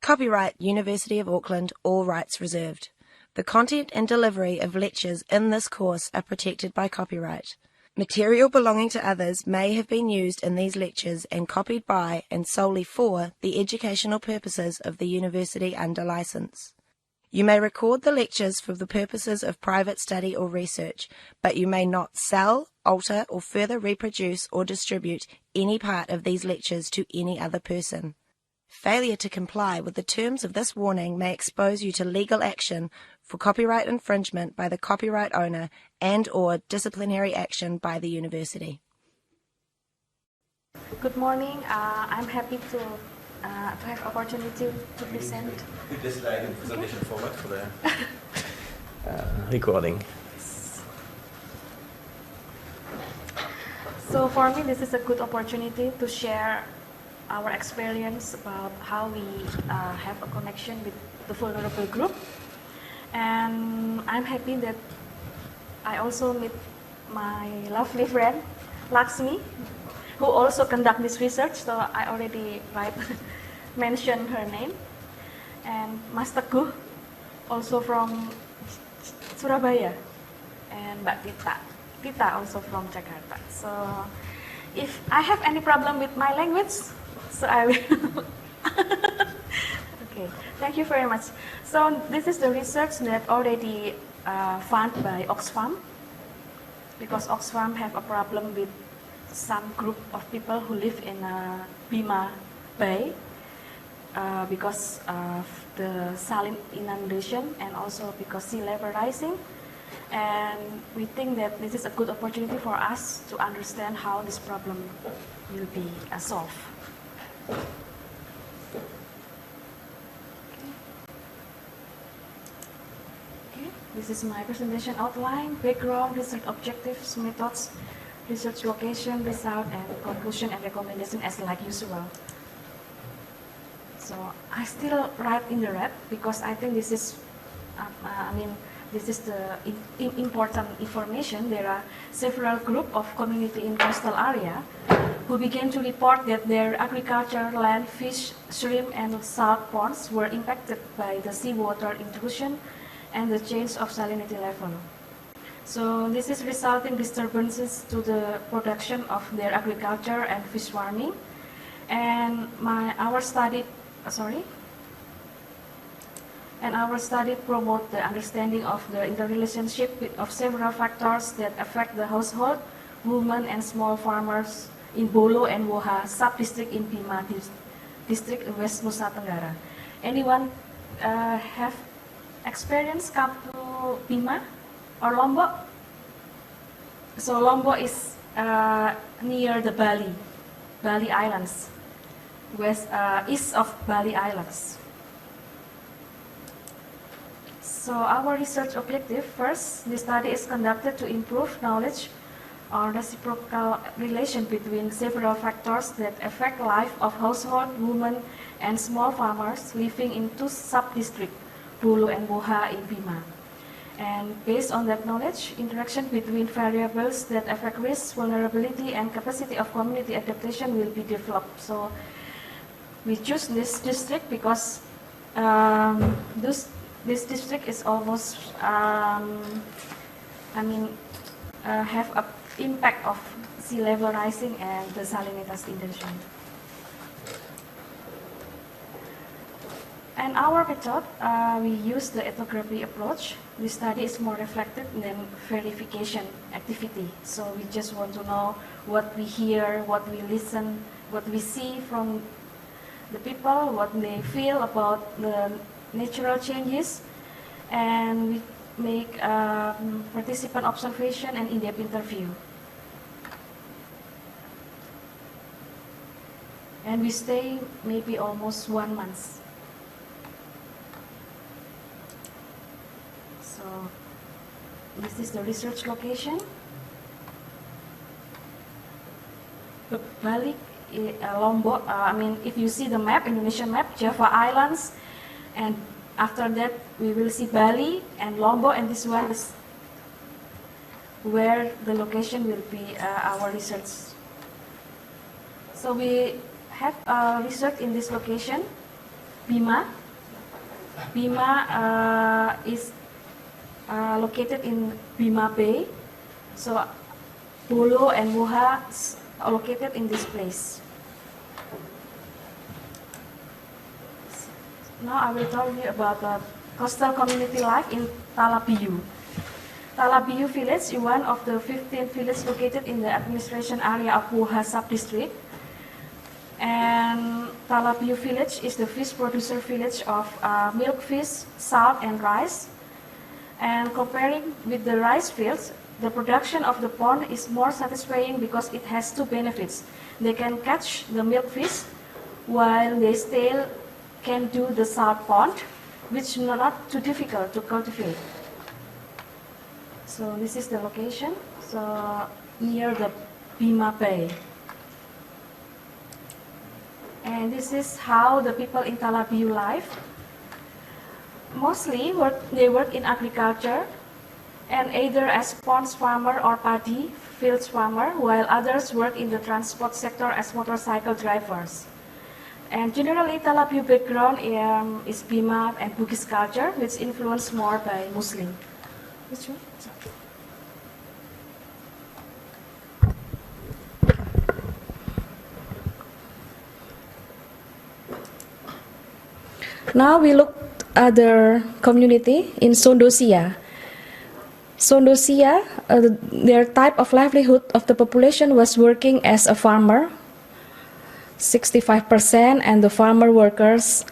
Copyright University of Auckland, all rights reserved. The content and delivery of lectures in this course are protected by copyright. Material belonging to others may have been used in these lectures and copied by and solely for the educational purposes of the university under license. You may record the lectures for the purposes of private study or research, but you may not sell, alter, or further reproduce or distribute any part of these lectures to any other person. Failure to comply with the terms of this warning may expose you to legal action for copyright infringement by the copyright owner and/or disciplinary action by the university. Good morning. I'm happy to have opportunity to present. This is the presentation format for the recording. So for me, this is a good opportunity to share our experience about how we have a connection with the vulnerable group. And I'm happy that I also meet my lovely friend, Laksmi, who also conduct this research, so I already mentioned her name. And Mas Teguh, also from Surabaya, and Mbak Tita also from Jakarta. So if I have any problem with my language, so I will. Okay, thank you very much. So this is the research that already funded by Oxfam, because Oxfam have a problem with some group of people who live in Bima Bay because of the saline inundation and also because sea level rising. And we think that this is a good opportunity for us to understand how this problem will be solved. Okay. This is my presentation outline, background, research objectives, methods, research location, result, and conclusion and recommendation as like usual. So I still write in the red because I think this is, this is the important information. There are several groups of community in coastal area who began to report that their agriculture, land, fish, shrimp, and salt ponds were impacted by the seawater intrusion and the change of salinity level. So this is resulting disturbances to the production of their agriculture and fish farming. And our study promote the understanding of the interrelationship of several factors that affect the household, women, and small farmers in Bolo and Woha sub-district in Bima district in West Nusa Tenggara. Anyone have experience come to Bima or Lombok? So Lombok is near the Bali Islands, east of Bali Islands. So our research objective, first, the study is conducted to improve knowledge on reciprocal relation between several factors that affect life of household, women, and small farmers living in two sub-districts, Bulu and Woha in Bima. And based on that knowledge, interaction between variables that affect risk, vulnerability, and capacity of community adaptation will be developed. So we choose this district because this district is almost, have an impact of sea level rising and the salinitas inundation. And our method, we use the ethnography approach. This study is more reflective than verification activity. So we just want to know what we hear, what we listen, what we see from the people, what they feel about the natural changes, and we make participant observation and in-depth interview. And we stay maybe almost 1 month. So this is the research location. Bali, Lombok, if you see the map, Indonesian map, Java Islands, and after that we will see Bali and Lombok, and this one is where the location will be our research. So we have research in this location Bima. Bima is located in Bima Bay. So Bolo and Muha are located in this place. Now I will tell you about the coastal community life in Talabiu. Talabiu village is one of the 15 villages located in the administration area of Muha sub-district. And Talabiu village is the fish producer village of milk fish, salt and rice. And comparing with the rice fields, the production of the pond is more satisfying because it has two benefits. They can catch the milk fish while they still can do the salt pond, which is not too difficult to cultivate. So this is the location, so near the Bima Bay. And this is how the people in Talabiu live. Mostly they work in agriculture, and either as pond farmer or paddy fields farmer, while others work in the transport sector as motorcycle drivers. And generally, Talabiu background is Bima and Bugis culture, which influenced more by Muslim. Which one? Now we look at the community in Indonesia. Indonesia, their type of livelihood of the population was working as a farmer, 65%, and the farmer workers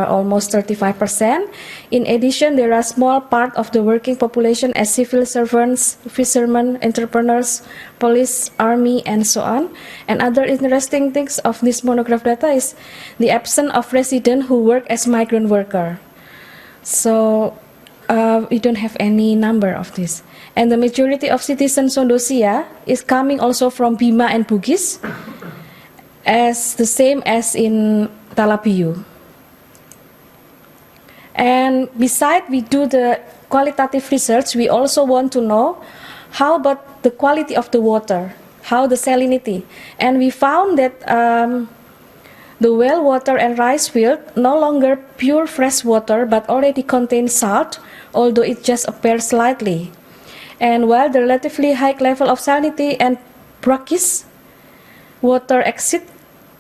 almost 35%. In addition, there are small part of the working population as civil servants, fishermen, entrepreneurs, police, army, and so on. And other interesting things of this monograph data is the absence of residents who work as migrant worker. So we don't have any number of this. And the majority of citizens Indonesia is coming also from Bima and Bugis, as the same as in Talabiu. And besides we do the qualitative research, we also want to know how about the quality of the water, how the salinity. And we found that the well water and rice field no longer pure fresh water but already contains salt, although it just appears slightly. And while the relatively high level of salinity and brackish water exceed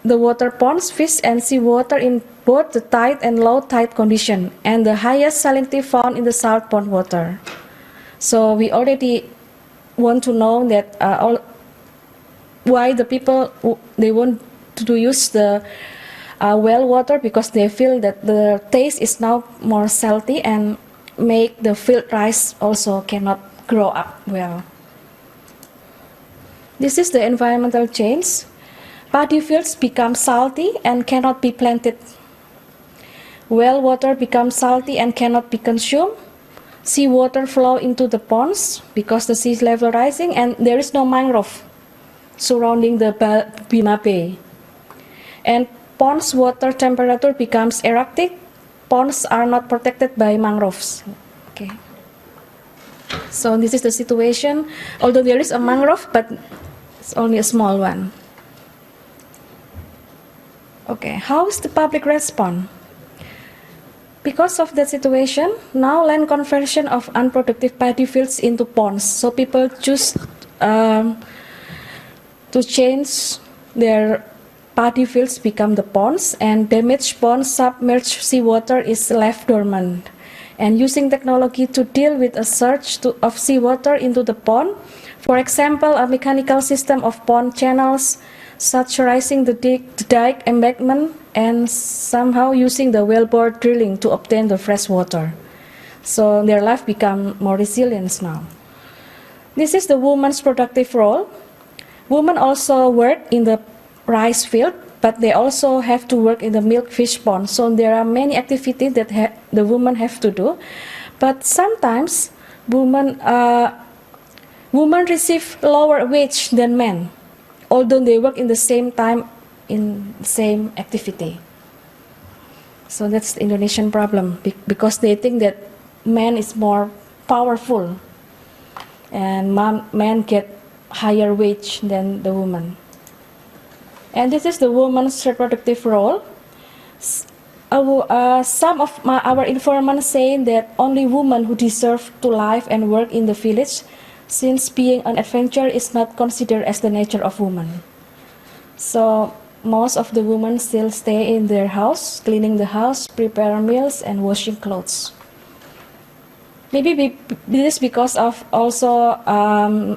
the water ponds, fish, and seawater in both the tide and low tide condition, and the highest salinity found in the salt pond water. So we already want to know that why the people they want to use the well water, because they feel that the taste is now more salty and make the field rice also cannot grow up well. This is the environmental change. Paddy fields become salty and cannot be planted. Well water becomes salty and cannot be consumed. Seawater flow into the ponds because the sea level rising, and there is no mangrove surrounding the Bima Bay. And ponds water temperature becomes erratic. Ponds are not protected by mangroves. Okay. So this is the situation. Although there is a mangrove, but it's only a small one. Okay, how is the public response? Because of that situation, now land conversion of unproductive paddy fields into ponds. So people choose to change their paddy fields become the ponds, and damaged ponds submerged seawater is left dormant. And using technology to deal with a surge of seawater into the pond, for example, a mechanical system of pond channels, saturizing the dike embankment, and somehow using the wellbore drilling to obtain the fresh water. So their life become more resilient now. This is the woman's productive role. Women also work in the rice field, but they also have to work in the milk fish pond. So there are many activities that the women have to do. But sometimes women receive lower wage than men, although they work in the same time in the same activity. So that's the Indonesian problem, because they think that man is more powerful and men get higher wage than the woman. And this is the woman's reproductive role. some of our informants saying that only women who deserve to live and work in the village, since being an adventure is not considered as the nature of women. So most of the women still stay in their house, cleaning the house, prepare meals, and washing clothes. Maybe this is because of also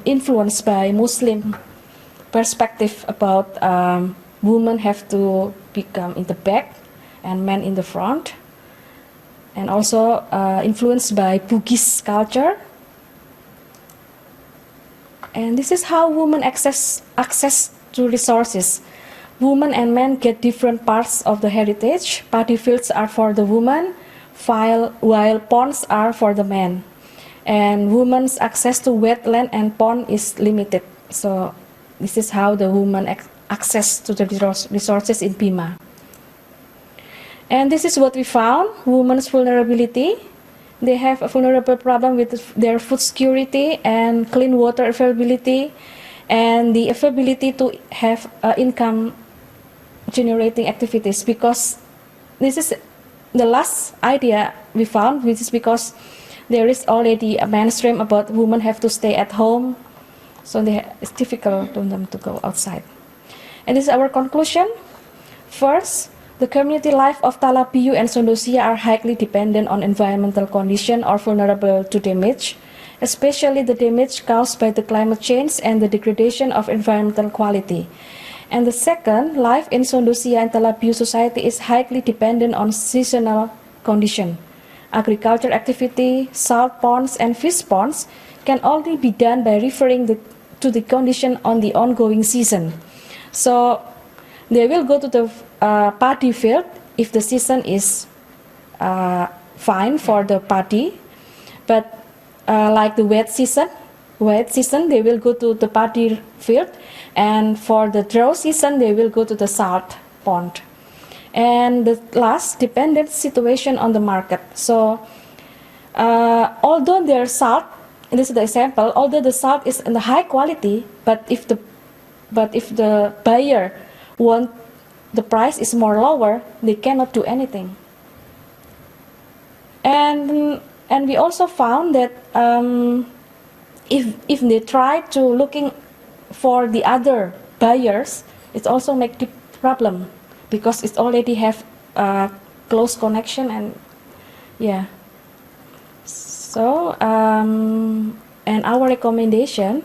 influenced by Muslim perspective about women have to become in the back and men in the front, and also influenced by Bugis culture. And this is how women access to resources. Women and men get different parts of the heritage. Paddy fields are for the women, while ponds are for the men. And women's access to wetland and pond is limited. So this is how the women access to the resources in Pima. And this is what we found, women's vulnerability. They have a vulnerable problem with their food security and clean water availability, and the availability to have income generating activities, because this is the last idea we found, which is because there is already a mainstream about women have to stay at home, so it's difficult for them to go outside. And this is our conclusion. First, the community life of Talabiu and Sondosia are highly dependent on environmental conditions or vulnerable to damage, especially the damage caused by the climate change and the degradation of environmental quality. And the second, life in Sondosia and Talabiu society is highly dependent on seasonal condition. Agriculture activity, salt ponds, and fish ponds can only be done by referring to the condition on the ongoing season. So they will go to the paddy field if the season is fine for the paddy, but like the wet season, they will go to the paddy field, and for the dry season, they will go to the salt pond. And the last, dependent situation on the market. So although their salt, and this is the example, although the salt is in the high quality, but if the buyer want the price is more lower, they cannot do anything. And we also found that if they try to looking for the other buyers, it also make the problem, because it already have close connection. And yeah, so and our recommendation,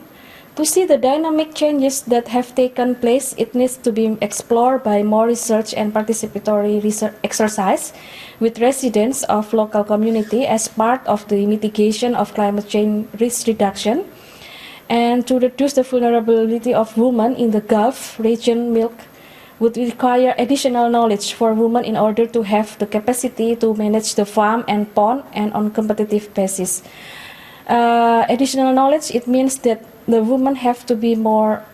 to see the dynamic changes that have taken place, it needs to be explored by more research and participatory research exercise with residents of local community as part of the mitigation of climate change risk reduction, and to reduce the vulnerability of women in the Gulf region. Milk would require additional knowledge for women in order to have the capacity to manage the farm and pond and on competitive basis. Additional knowledge, it means that the women have to be more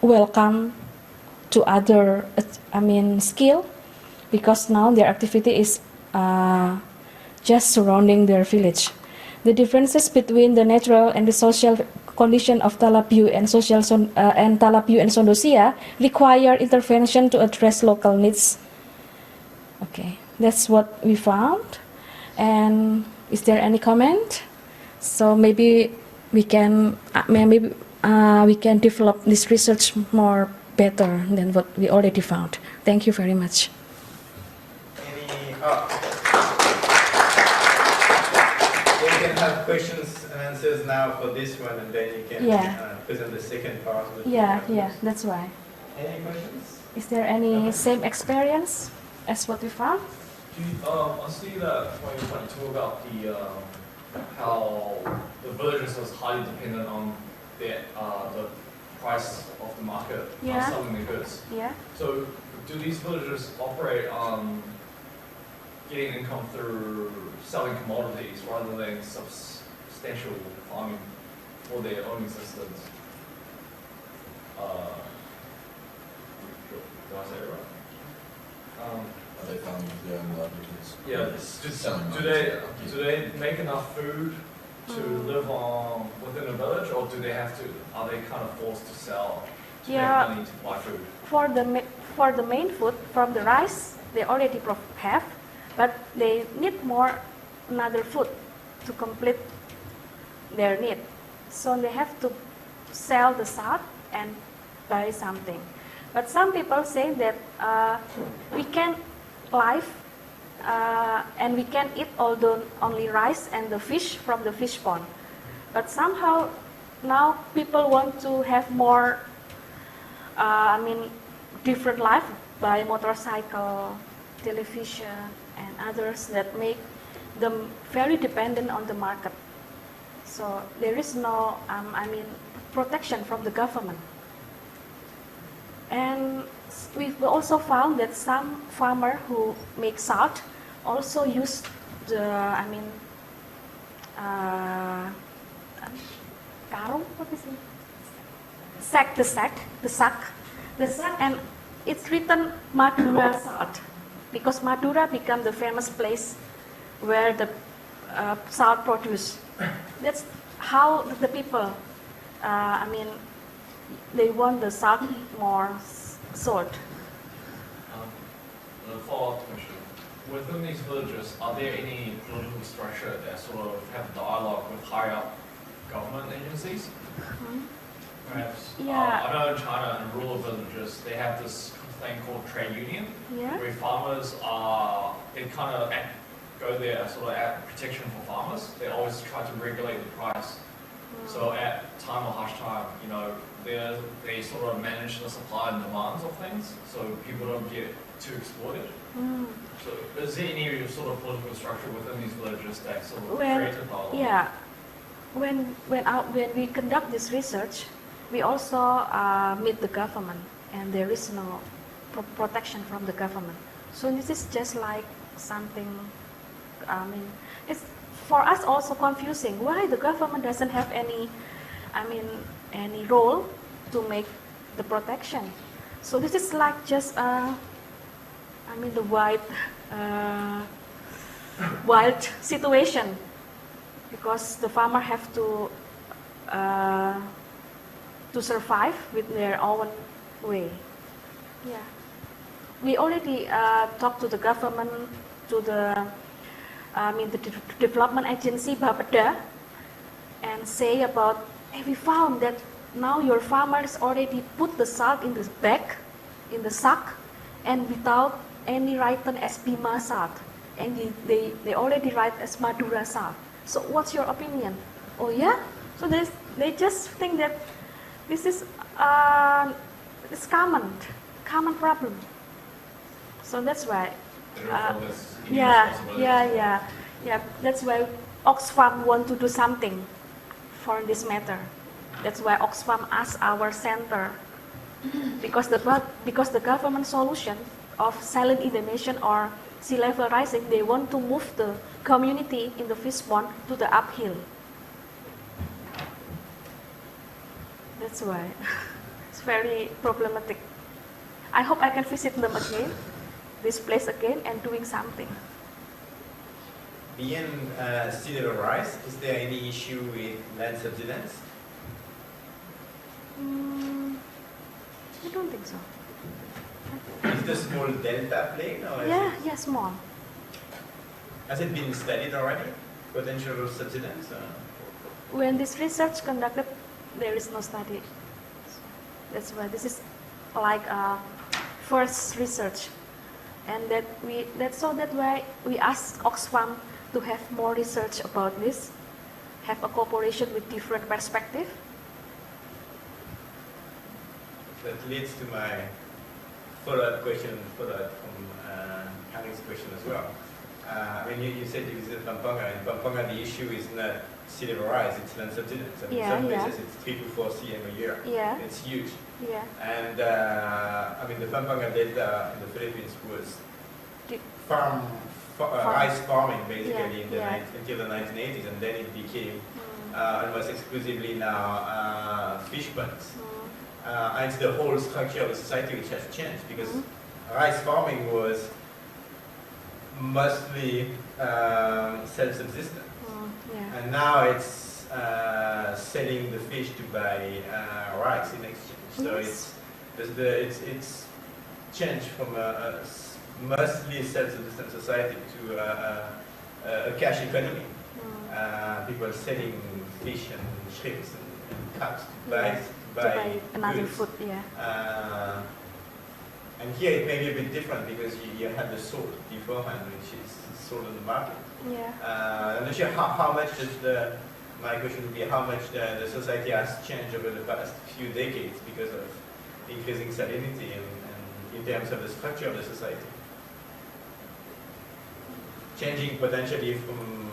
welcome to other, skill, because now their activity is just surrounding their village. The differences between the natural and the social condition of Talabiu and Talabiu and Sondosia require intervention to address local needs. Okay, that's what we found. And is there any comment? So maybe we can develop this research more better than what we already found. Thank you very much. We can have questions and answers now for this one, and then you can present the second part. Yeah, that's right. Any questions? Is there any same experience as what we found? I see that when you talk about how the villagers was highly dependent on the price of the market on selling the goods. Yeah. So do these villagers operate on getting income through selling commodities rather than substantial farming for their own existence? Did I say it right? They found their own livelihoods. Yeah. Do they make enough food to live on within a village, or are they kind of forced to sell to make money to buy food? For the main food from the rice, they already have, but they need more another food to complete their need. So they have to sell the salt and buy something. But some people say that we can live and we can eat although only rice and the fish from the fish pond. But somehow now people want to have more, different life by motorcycle, television, and others that make them very dependent on the market. So there is no, protection from the government. And we've also found that some farmers who make salt also use the, karung, what is it? The sack, and it's written Madura salt, because Madura became the famous place where the salt produced. That's how the people, they want the salt more salt. A follow-up question. Within these villages, are there any political structure that sort of have dialogue with higher up government agencies? Mm-hmm. Perhaps, Yeah. I know in China, in rural villages, they have this thing called trade union, Yeah. where farmers are, they kind of go there sort of at protection for farmers. They always try to regulate the price. So at time of harsh time, they sort of manage the supply and demands of things, so people don't get too exploited. So is there any sort of political structure within these villages that sort of creates a dialogue? Yeah. When we conduct this research, we also meet the government, and there is no protection from the government. So this is just like something, it's for us also confusing. Why the government doesn't have any role to make the protection? So this is like just, the wild situation, because the farmer have to survive with their own way. Yeah, we already talked to the government, to the development agency Bapeda, and say about, hey, we found that now your farmers already put the salt in the bag, in the sack, and without any written as Bima salt, and they already write as Madura salt. So what's your opinion? Oh yeah? So they just think that this is it's common problem. So that's why. Yeah. That's why Oxfam want to do something for this matter. That's why Oxfam asked our center, because the government solution of saline inundation or sea level rising, they want to move the community in the fish pond to the uphill. That's why it's very problematic. I hope I can visit them again, this place again, and doing something. Beyond sea level rise, is there any issue with land subsidence? I don't think so. Is the small delta playing? Or Yeah, small. Has it been studied already? Potential subsidence? When this research conducted, there is no study. That's why this is like a first research, and that's why we asked Oxfam to have more research about this, have a cooperation with different perspective. That leads to my follow-up question from Hanni's question as well. You said you visited Pampanga. In Pampanga, the issue is not sea level rise, it's land subsidence. In some places, it's 3 to 4 cm a year. Yeah. It's huge. Yeah. And the Pampanga Delta in the Philippines was rice farming basically until the 1980s, and then it became almost exclusively now fish ponds. And it's the whole structure of the society which has changed, because rice farming was mostly self-subsistent, and now it's selling the fish to buy rice in exchange. So it's changed from a mostly self-sufficient society to a cash economy. People selling fish and shrimps and crabs to buy another goods. food. Yeah. And here it may be a bit different because you have the salt beforehand, which is sold on the market. Yeah. I'm not sure how much my question would be how much the society has changed over the past few decades because of increasing salinity and in terms of the structure of the society. Changing potentially from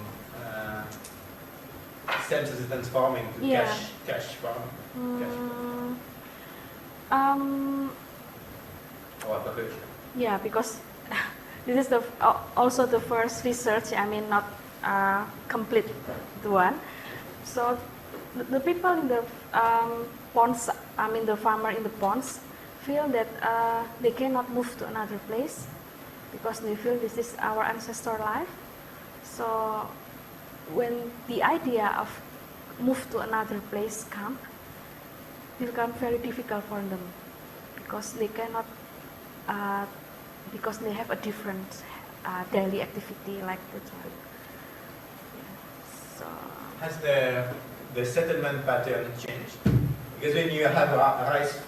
self-sustaining farming to cash farming. Or aquaculture. Yeah, because this is also the first research. I mean, not complete one. So the people in the ponds, I mean the farmer in the ponds, feel that they cannot move to another place because they feel this is our ancestor life. So when the idea of move to another place come, it become very difficult for them because they cannot, because they have a different daily activity like that one. Yeah. So has the settlement pattern changed? Because when you have rice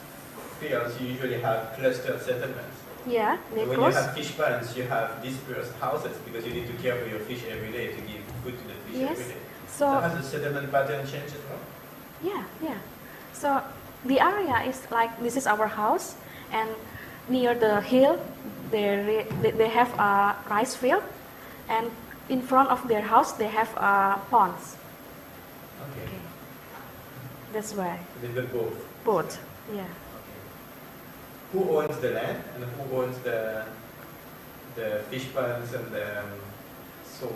fields, you usually have clustered settlements. Yeah, when you have fish ponds, you have dispersed houses because you need to care for your fish every day to give food to the fish every day. So has the settlement pattern changed as well? Yeah. So the area is like this is our house, and near the hill, they have a rice field, and in front of their house they have ponds. Okay. That's why. They build both. Both. Yeah. Who owns the land and who owns the fish ponds and the salt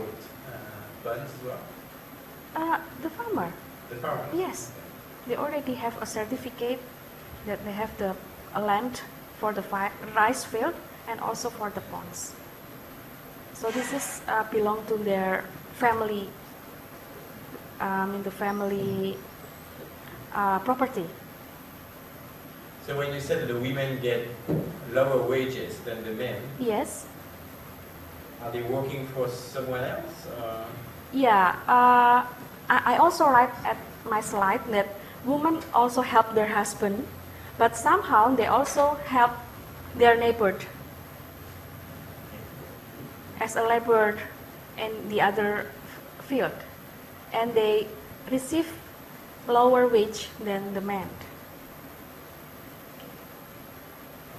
ponds as well? The farmer. The farmer? Yes. They already have a certificate that they have the land for the rice field and also for the ponds. So this is belong to their family, in the family property. So when you said the women get lower wages than the men, yes, are they working for someone else? Yeah, I also write at my slide that women also help their husband, but somehow they also help their neighbor as a laborer in the other field, and they receive lower wage than the men.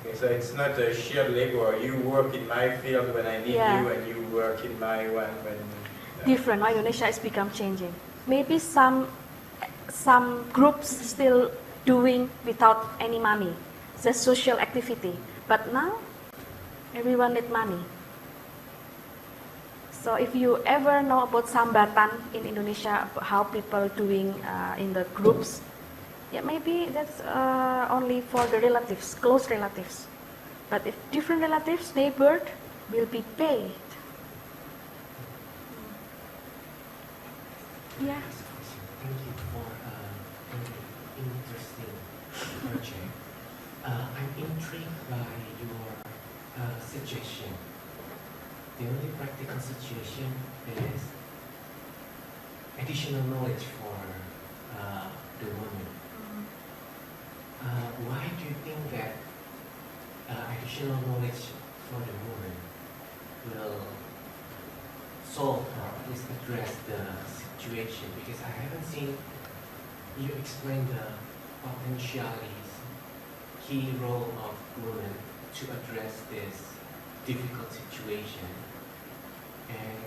Okay, so it's not a shared labor. You work in my field when I need you, and you work in my one when. Different. Indonesia is become changing. Maybe some groups still doing without any money, just social activity. But now, everyone need money. So if you ever know about sambatan in Indonesia, how people doing in the groups, yeah, maybe that's only for the relatives, close relatives. But if different relatives, neighbor, will be paid. Yeah. Thank you for an interesting project. I'm intrigued by your suggestion. The only practical situation is additional knowledge for the woman. Why do you think that additional knowledge for the woman will solve or at least address the situation? Because I haven't seen you explain the potentialities, key role of women to address this difficult situation. And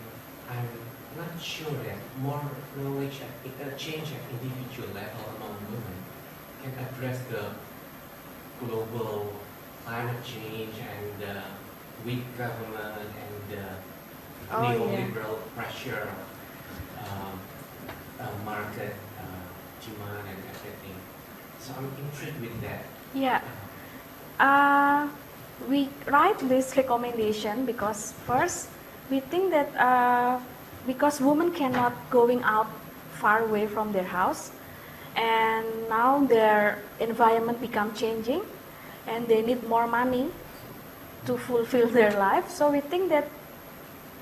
I'm not sure that more knowledge at change at individual level among women can address the global climate change and the weak government and the neoliberal pressure, market demand and everything. So I'm intrigued with that. Yeah. We write this recommendation because first we think that because women cannot going out far away from their house, and now their environment become changing, and they need more money to fulfill their life. So we think that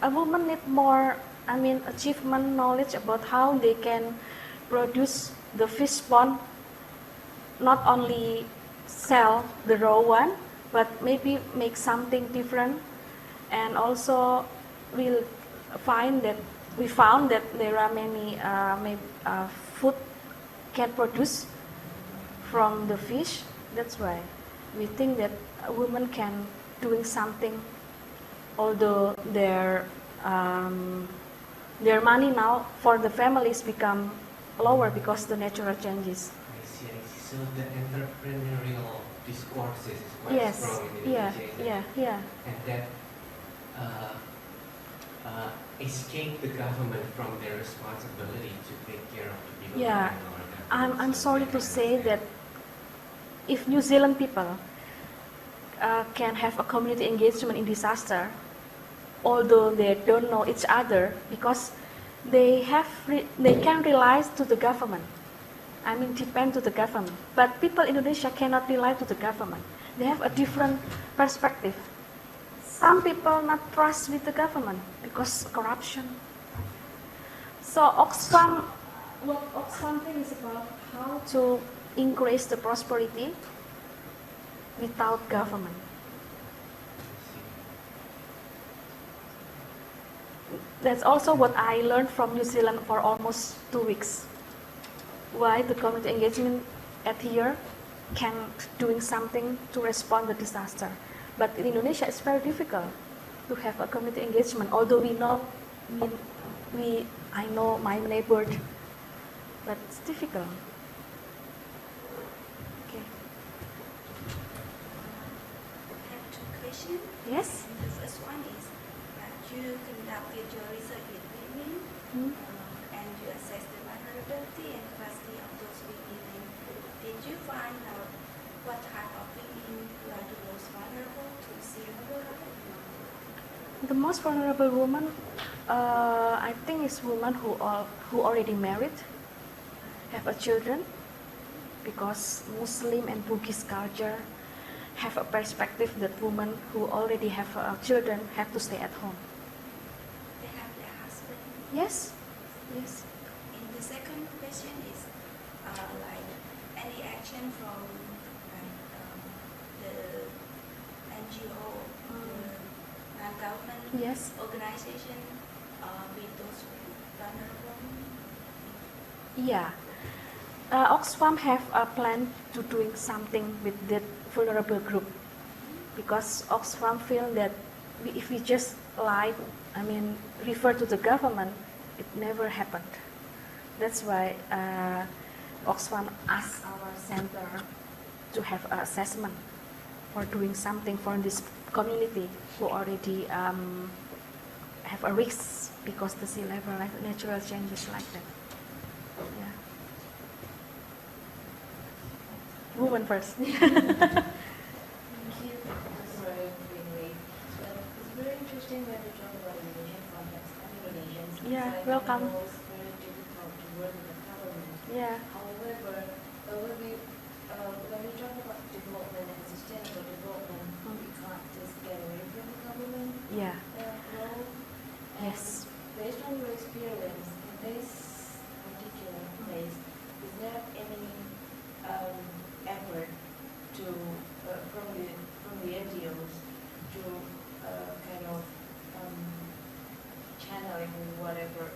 a woman need more, achievement knowledge about how they can produce the fish spawn, not only sell the raw one, but maybe make something different. And also we found that there are many food can produce from the fish. That's why we think that a woman can doing something, although their money now for the families become lower because the natural changes. I see. So the entrepreneurial discourse is quite strong in Indonesia. Yeah. And that escape the government from their responsibility to take care of the people. Yeah, I'm sorry to say that if New Zealand people can have a community engagement in disaster, although they don't know each other, because they can rely to the government. Depend to the government. But people in Indonesia cannot rely to the government. They have a different perspective. Some people not trust with the government because corruption. So Oxfam, what Oxfam thing is about how to increase the prosperity without government. That's also what I learned from New Zealand for almost 2 weeks. Why the community engagement at here can doing something to respond to disaster. But in Indonesia, it's very difficult to have a community engagement. Although I know my neighbor, but it's difficult. Okay. I have 2 questions. Yes. The first one is that you conducted your research with women and you assessed the vulnerability and capacity of those women. Did you find out what type of women who are the most vulnerable to sea level rise? The most vulnerable woman, I think, is women who already married, have a children, because Muslim and Buddhist culture have a perspective that women who already have children have to stay at home. They have their husband. Yes. And the second question is like any action from the NGO, non-government Yes. organization with those vulnerable. Yeah. Oxfam have a plan to doing something with that vulnerable group, because Oxfam feel that if we just refer to the government, it never happened. That's why Oxfam asked our center to have an assessment for doing something for this community who already have a risk because the sea level, natural changes like that. Yeah. Woman first. Thank you. Sorry for being late. It's very interesting when you talk about Indonesian context and Indonesians. Yeah, I welcome. know it's very difficult to work with the government. Yeah. However, when we talk about development and sustainable development, we can't just get away from the government Yeah. role. And Yes. based on your experience in this particular place, is there any effort to from the NGOs to kind of channeling whatever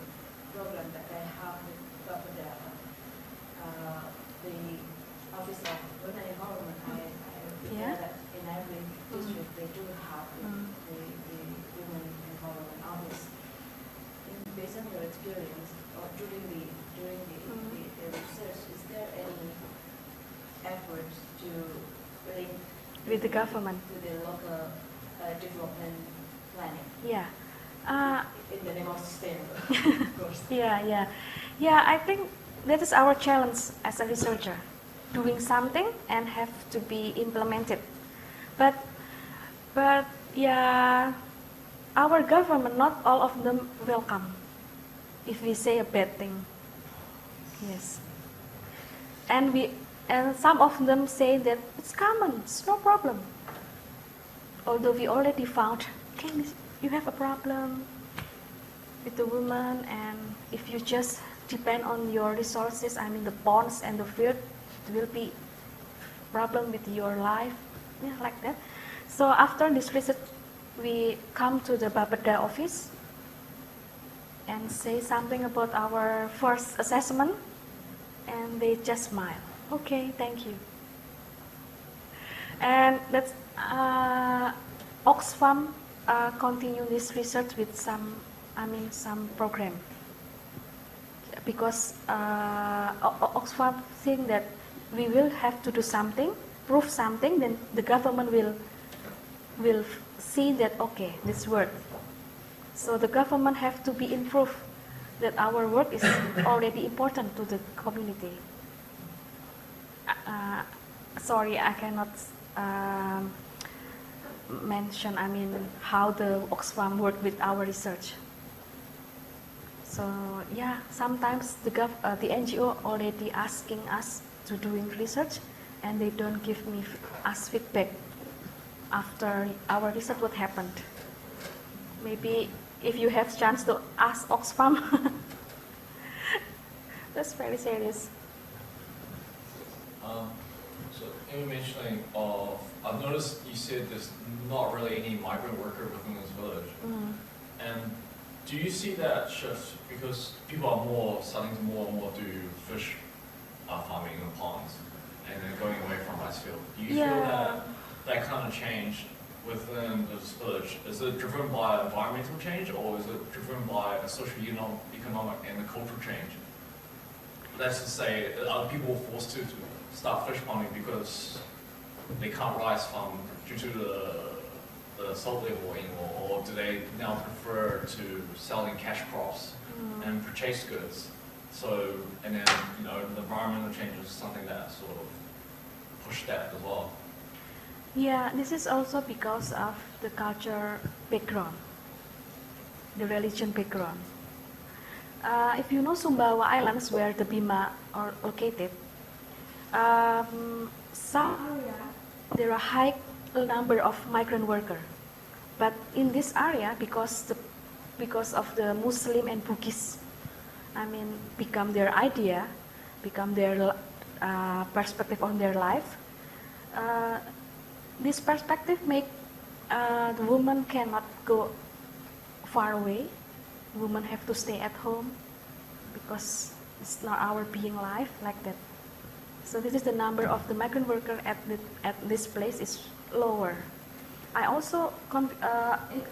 program that they have with Donggala, the Office of Women Empowerment. I Yeah. know that in every district they do have the Women Empowerment Office. Based on your experience or during the research, is there any efforts to link With the government. to the local development planning Yeah. in the name of sustainable, of course? Yeah. I think that is our challenge as a researcher, doing something and have to be implemented. But yeah, our government, not all of them welcome if we say a bad thing. Yes. And some of them say that it's common, it's no problem. although we already found, okay, you have a problem with the woman, and if you just depend on your resources, I mean the ponds and the field, it will be problem with your life, yeah, like that. So after this research, we come to the Bapeda office and say something about our first assessment, and they just smile. Okay, thank you. And that's Oxfam continue this research with some program, because Oxfam think that we will have to do something, prove something, then the government will see that, okay, this works. So the government have to be improved that our work is already important to the community. Sorry, I cannot mention, how the Oxfam work with our research. So yeah, sometimes the NGO already asking us to doing research, and they don't give us feedback after our research what happened. Maybe if you have chance to ask Oxfam. That's very serious. So in mentioning of, I've noticed you said there's not really any migrant worker within this village. And do you see that shift because people are starting to more and more do fish farming in the ponds and then going away from rice field? Do you feel that kind of change within this village, is it driven by environmental change, or is it driven by a socio-economic and a cultural change? Let's just say, are people forced to start fish farming because they can't rise due to the salt level anymore, or do they now prefer to selling cash crops and purchase goods? So, and then, the environmental change is something that sort of pushed that as well. Yeah, this is also because of the culture background, the religion background. If you know Sumbawa Islands, where the Bima are located, some area there are high number of migrant workers, but in this area, because of the Muslim and Bugis, become their idea, become their perspective on their life. This perspective make the woman cannot go far away. Women have to stay at home because it's not our being life like that. So this is the number of the migrant worker at this place is lower. I also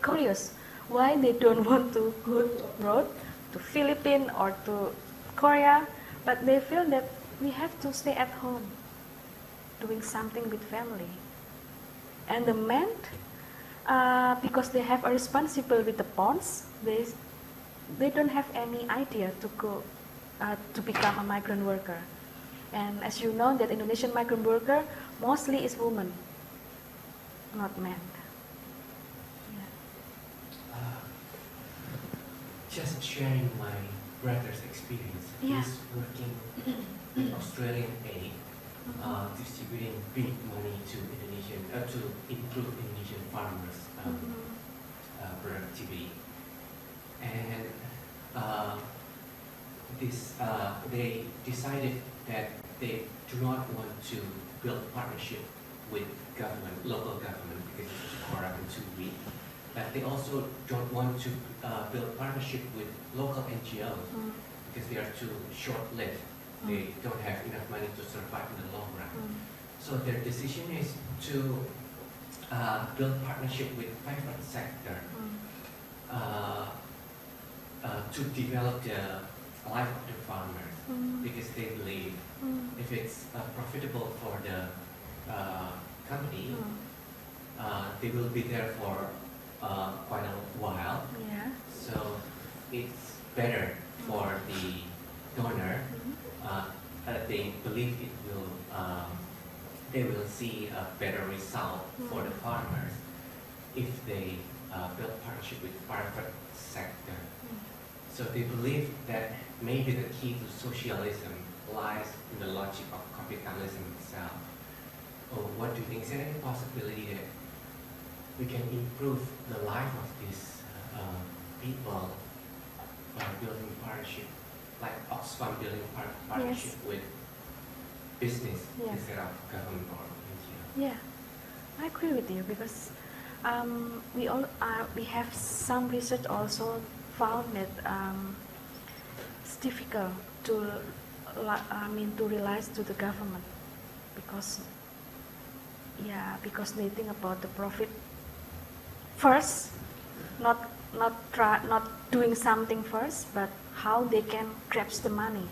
curious why they don't want to go abroad to Philippines or to Korea, but they feel that we have to stay at home doing something with family. And the men, because they have a responsibility with the ponds, they don't have any idea to go to become a migrant worker. And as you know, that Indonesian migrant worker mostly is women, not men. Yeah. Just sharing my brother's experience. He's working in Australian aid, distributing big money to to improve Indonesian farmers' productivity. And they decided that they do not want to build partnership with local government, because it's too corrupt and too weak. But they also don't want to build partnership with local NGOs because they are too short-lived. They don't have enough money to survive in the long run. So their decision is to build partnership with private sector to develop the life of the farmers, because they believe if it's profitable for the company, they will be there for quite a while. Yeah. So it's better for the donor. They believe it will. They will see a better result for the farmers if they build partnership with private sector. So they believe that maybe the key to socialism lies in the logic of capitalism itself. What do you think? Is there any possibility that we can improve the life of these people by building partnership, like Oxfam building partnership with business instead of government or NGO. Yeah, I agree with you because we have some research also found that it's difficult to realize to the government because they think about the profit first, not doing something first, but how they can grab the money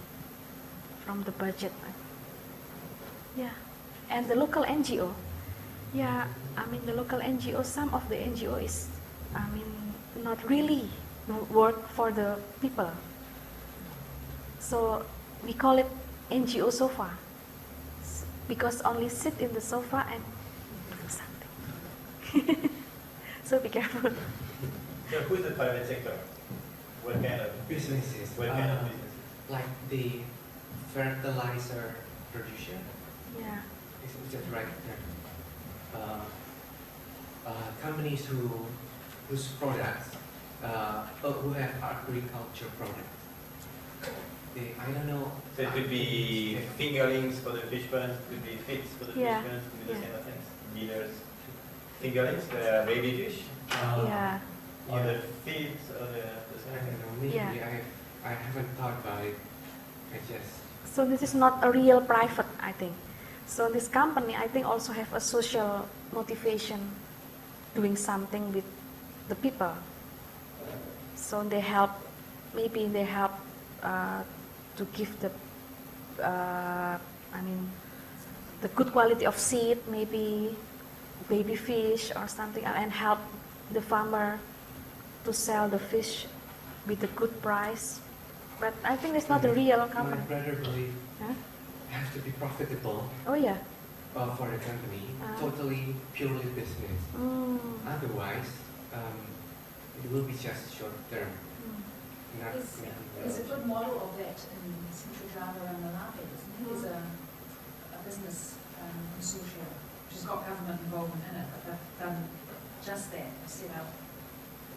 from the budget. Yeah, and the local NGO. Yeah, the local NGO. Some of the NGO is, not really work for the people. So we call it NGO sofa because only sit in the sofa and do something. So be careful. So who's the private sector? What kind of businesses? What kind of businesses? Like the fertilizer producer. Yeah. It's a direct companies whose products who have agriculture products. I don't know. So it could be fingerlings for the fish ponds, could be feeds for the fish ponds, could be those kind of things. Dealers. Fingerlings, the baby fish. Or the feeds, or the I don't know. Maybe I haven't thought about it. I just. So this is not a real private, I think. So this company, I think, also have a social motivation, doing something with the people. So they help, maybe they help to give the good quality of seed, maybe baby fish or something, and help the farmer to sell the fish with a good price. But I think it's not a real company. My brother believes have to be profitable. Oh yeah. For the company, totally purely business. Otherwise, it will be just short term. There's a good model of that in Central Java and Malawi, isn't there? There's a business consortium which has got government involvement in it, but they've done just that. They've set up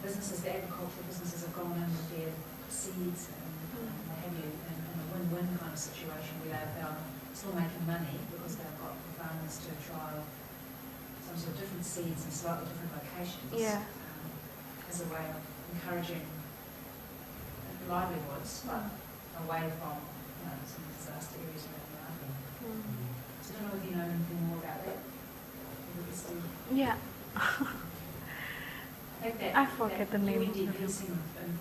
businesses, the agricultural businesses have gone in with their seeds and what have you, in a win-win kind of situation where they're still making money because they've got the farmers to trial some sort of different seeds in slightly different locations as a way of encouraging livelihoods, but away from some disaster areas around the island. So I don't know if you know anything more about that. Yeah. I forget the name.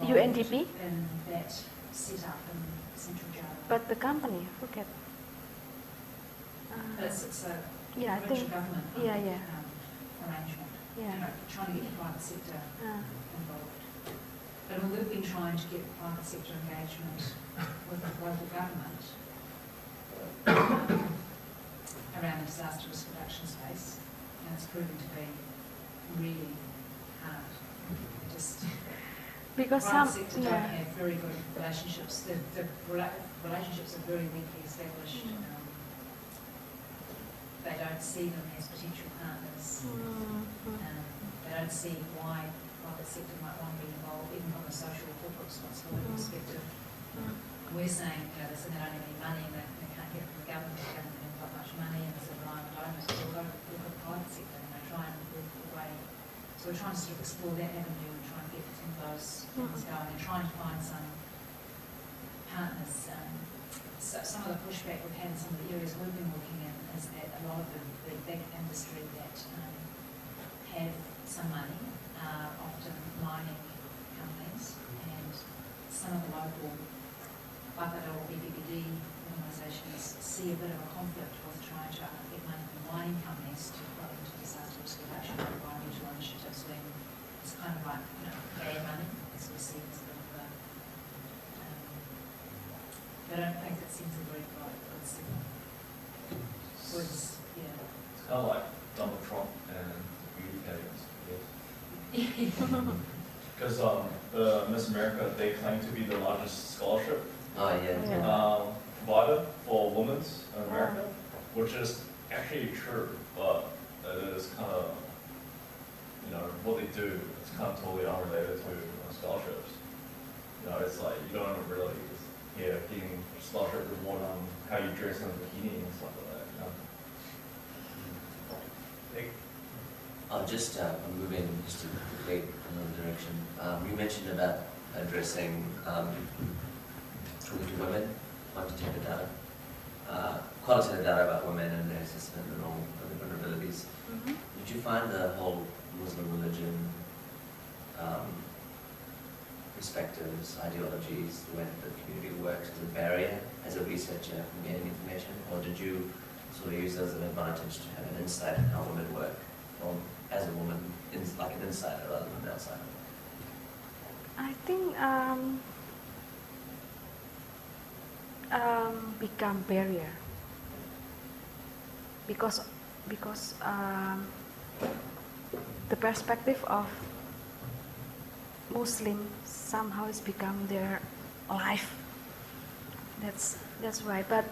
UNDP? And that set up in Central Java. But the company, I forget. It's a I provincial think. government arrangement. Trying to get the private sector involved. But we've been trying to get private sector engagement with the local government around the disaster risk reduction space, and it's proven to be really hard. Just because private sector don't have very good relationships. The relationships are very weakly established. They don't see them as potential partners. They don't see why private sector might want to be involved, even from a social or corporate responsibility perspective. We're saying, they say they don't have any money and they can't get it from the government, they haven't got much money, and they're relying on donors. So we'll go look at the private sector and they try and work the way. So we're trying to sort of explore that avenue and try and get some of those things going and trying to find some partners. So some of the pushback we've had in some of the areas we've been working in is that a lot of the big industry that have some money are often mining companies, and some of the local Bapara or BBBD organisations see a bit of a conflict with trying to get money from mining companies to put into disaster risk reduction or environmental initiatives when it's kind of like bad money, as we see as the I don't think it seems a very good signal. It's kind of like Donald Trump and beauty pageants, because the Miss America, they claim to be the largest scholarship provider for women in America, which is actually true, but it is kind of what they do is kind of totally unrelated to scholarships. It's like you don't really getting scholarship reward on how you dress in a bikini and stuff like that. Just moving just to quickly in another direction. You mentioned about addressing talking to women, quantitative data, qualitative data about women and their assessment and all of the vulnerabilities. Mm-hmm. Did you find the whole Muslim religion perspectives, ideologies, the way that the community works as a barrier as a researcher from getting information, or did you sort of use it as an advantage to have an insight in how women work as a woman, like an insider rather than an outsider? I think become barrier because the perspective of Muslim somehow has become their life. That's right. But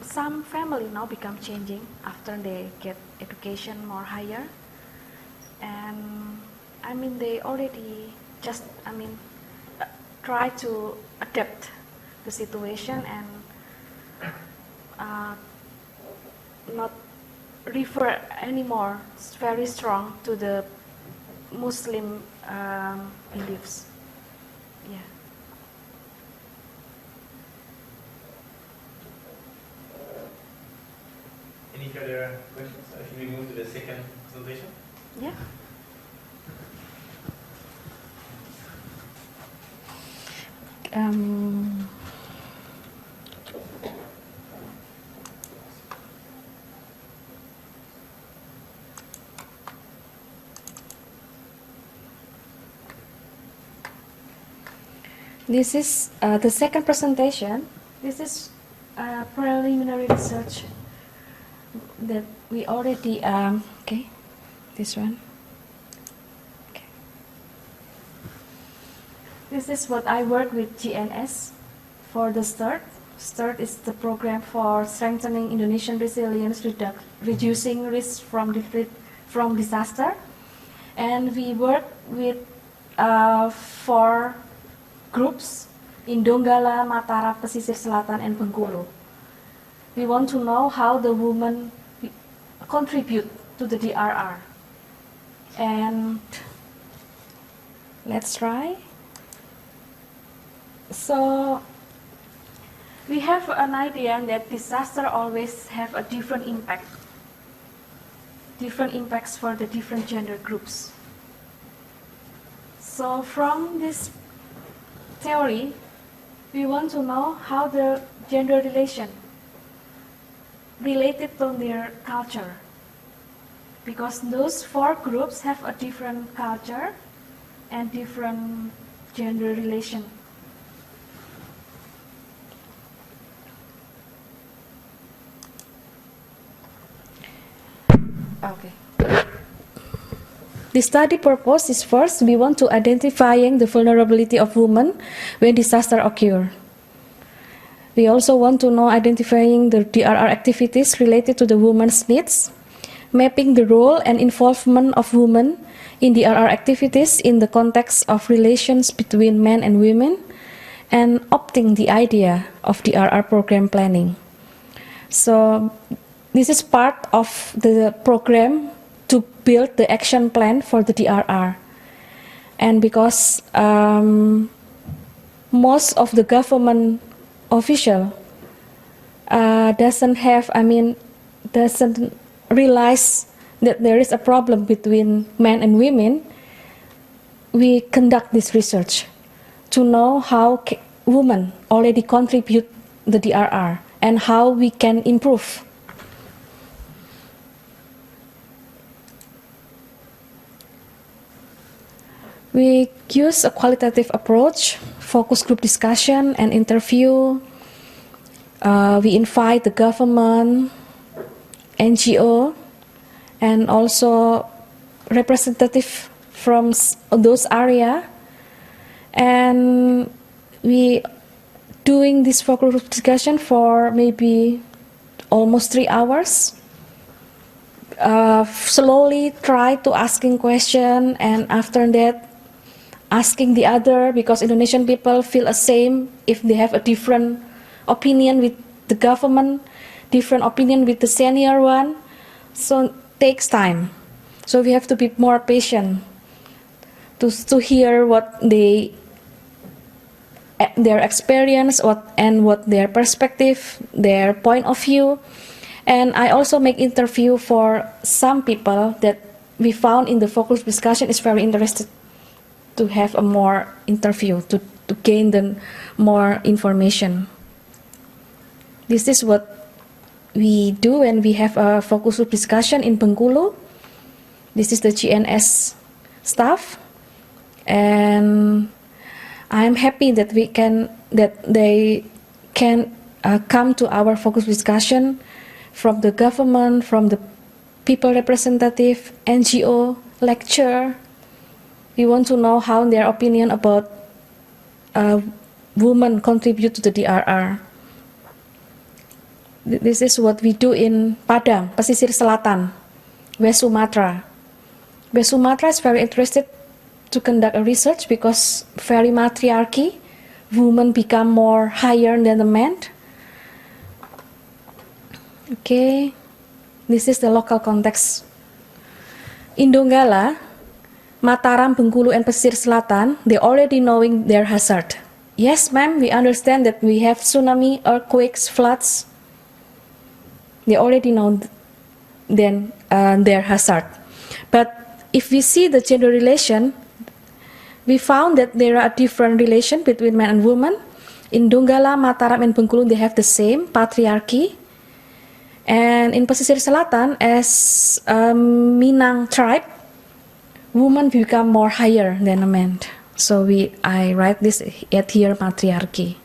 some family now become changing after they get education more higher, and they already just try to adapt the situation and not refer anymore very strong to the Muslim beliefs. Yeah. Any further questions? Should we move to the second presentation? Yeah. This is the second presentation. This is preliminary research that we already, okay, this one. Okay. This is what I work with GNS for the START. START is the program for strengthening Indonesian resilience, reducing risk from disaster. And we work with 4 groups in Donggala, Mataram, Pesisir, Selatan, and Bengkulu. We want to know how the women contribute to the DRR. And let's try. So we have an idea that disaster always have a different impact. Different impacts for the different gender groups. So from this theory, we want to know how the gender relation related to their culture, because those 4 groups have a different culture and different gender relation. Okay. The study purpose is first, we want to identifying the vulnerability of women when disaster occur. We also want to know identifying the DRR activities related to the women's needs, mapping the role and involvement of women in DRR activities in the context of relations between men and women, and opting the idea of DRR program planning. So this is part of the program to build the action plan for the DRR. And because most of the government official doesn't realize that there is a problem between men and women, we conduct this research to know how women already contribute the DRR and how we can improve. We use a qualitative approach, focus group discussion and interview. We invite the government, NGO, and also representative from those areas. And we doing this focus group discussion for maybe almost 3 hours. slowly try to asking question, and after that asking the other, because Indonesian people feel the same if they have a different opinion with the government, different opinion with the senior one, so takes time. So we have to be more patient to hear what their experience, what their perspective, their point of view. And I also make interview for some people that we found in the focus discussion is very interested to have a more interview, to gain the more information. This is what we do when we have a focus group discussion in Bengkulu. This is the GNS staff, and I'm happy that they can come to our focus discussion from the government, from the people representative, NGO, lecture. We want to know how their opinion about women contribute to the DRR. This is what we do in Padang, Pesisir Selatan, West Sumatra. West Sumatra is very interested to conduct a research because very matriarchy, women become more higher than the men. Okay, this is the local context. In Donggala, Mataram, Bengkulu, and Pesisir Selatan, they already knowing their hazard. Yes, ma'am, we understand that we have tsunami, earthquakes, floods. They already know then their hazard. But if we see the gender relation, we found that there are different relation between men and women. In Donggala, Mataram, and Bengkulu, they have the same patriarchy. And in Pesisir Selatan, as Minang tribe, women become more higher than a man. So I write this at here, patriarchy.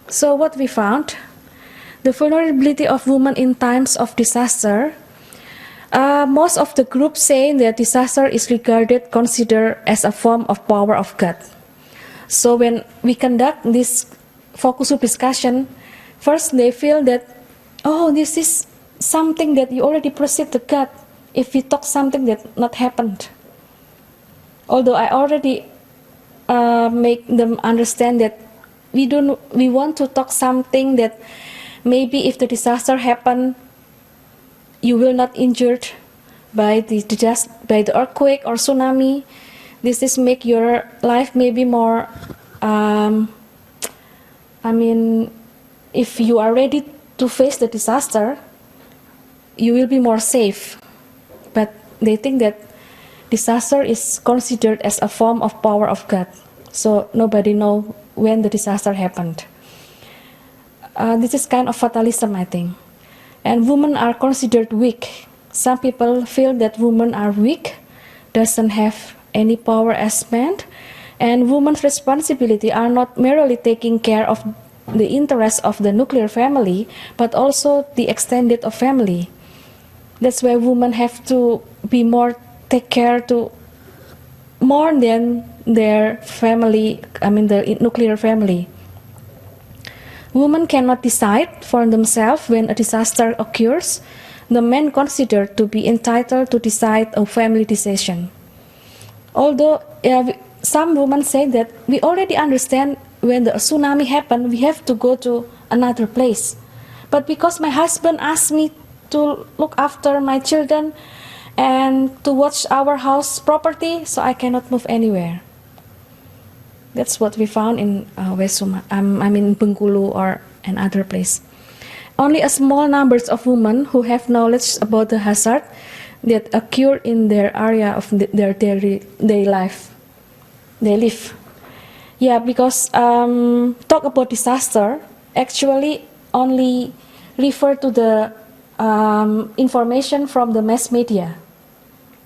So what we found, the vulnerability of women in times of disaster. Most of the groups say that disaster is considered as a form of power of God. So when we conduct this focus group discussion, first they feel that, oh, this is something that you already proceed to God if we talk something that not happened. Although I already make them understand that we want to talk something that maybe if the disaster happen, you will not injured by the earthquake or tsunami. This is make your life maybe more. If you are ready to face the disaster, you will be more safe. But they think that disaster is considered as a form of power of God. So nobody know when the disaster happened. This is kind of fatalism, I think. And women are considered weak. Some people feel that women are weak, doesn't have any power as men, and women's responsibility are not merely taking care of the interests of the nuclear family, but also the extended of family. That's why women have to be more take care to more than their family, the nuclear family. Women cannot decide for themselves when a disaster occurs. The men considered to be entitled to decide a family decision. Although some women say that we already understand when the tsunami happened, we have to go to another place. But because my husband asked me to look after my children and to watch our house property, so I cannot move anywhere. That's what we found in Bengkulu or another place. Only a small numbers of women who have knowledge about the hazard that occur in their area of their daily life. They live. Yeah, because talk about disaster actually only refer to the information from the mass media.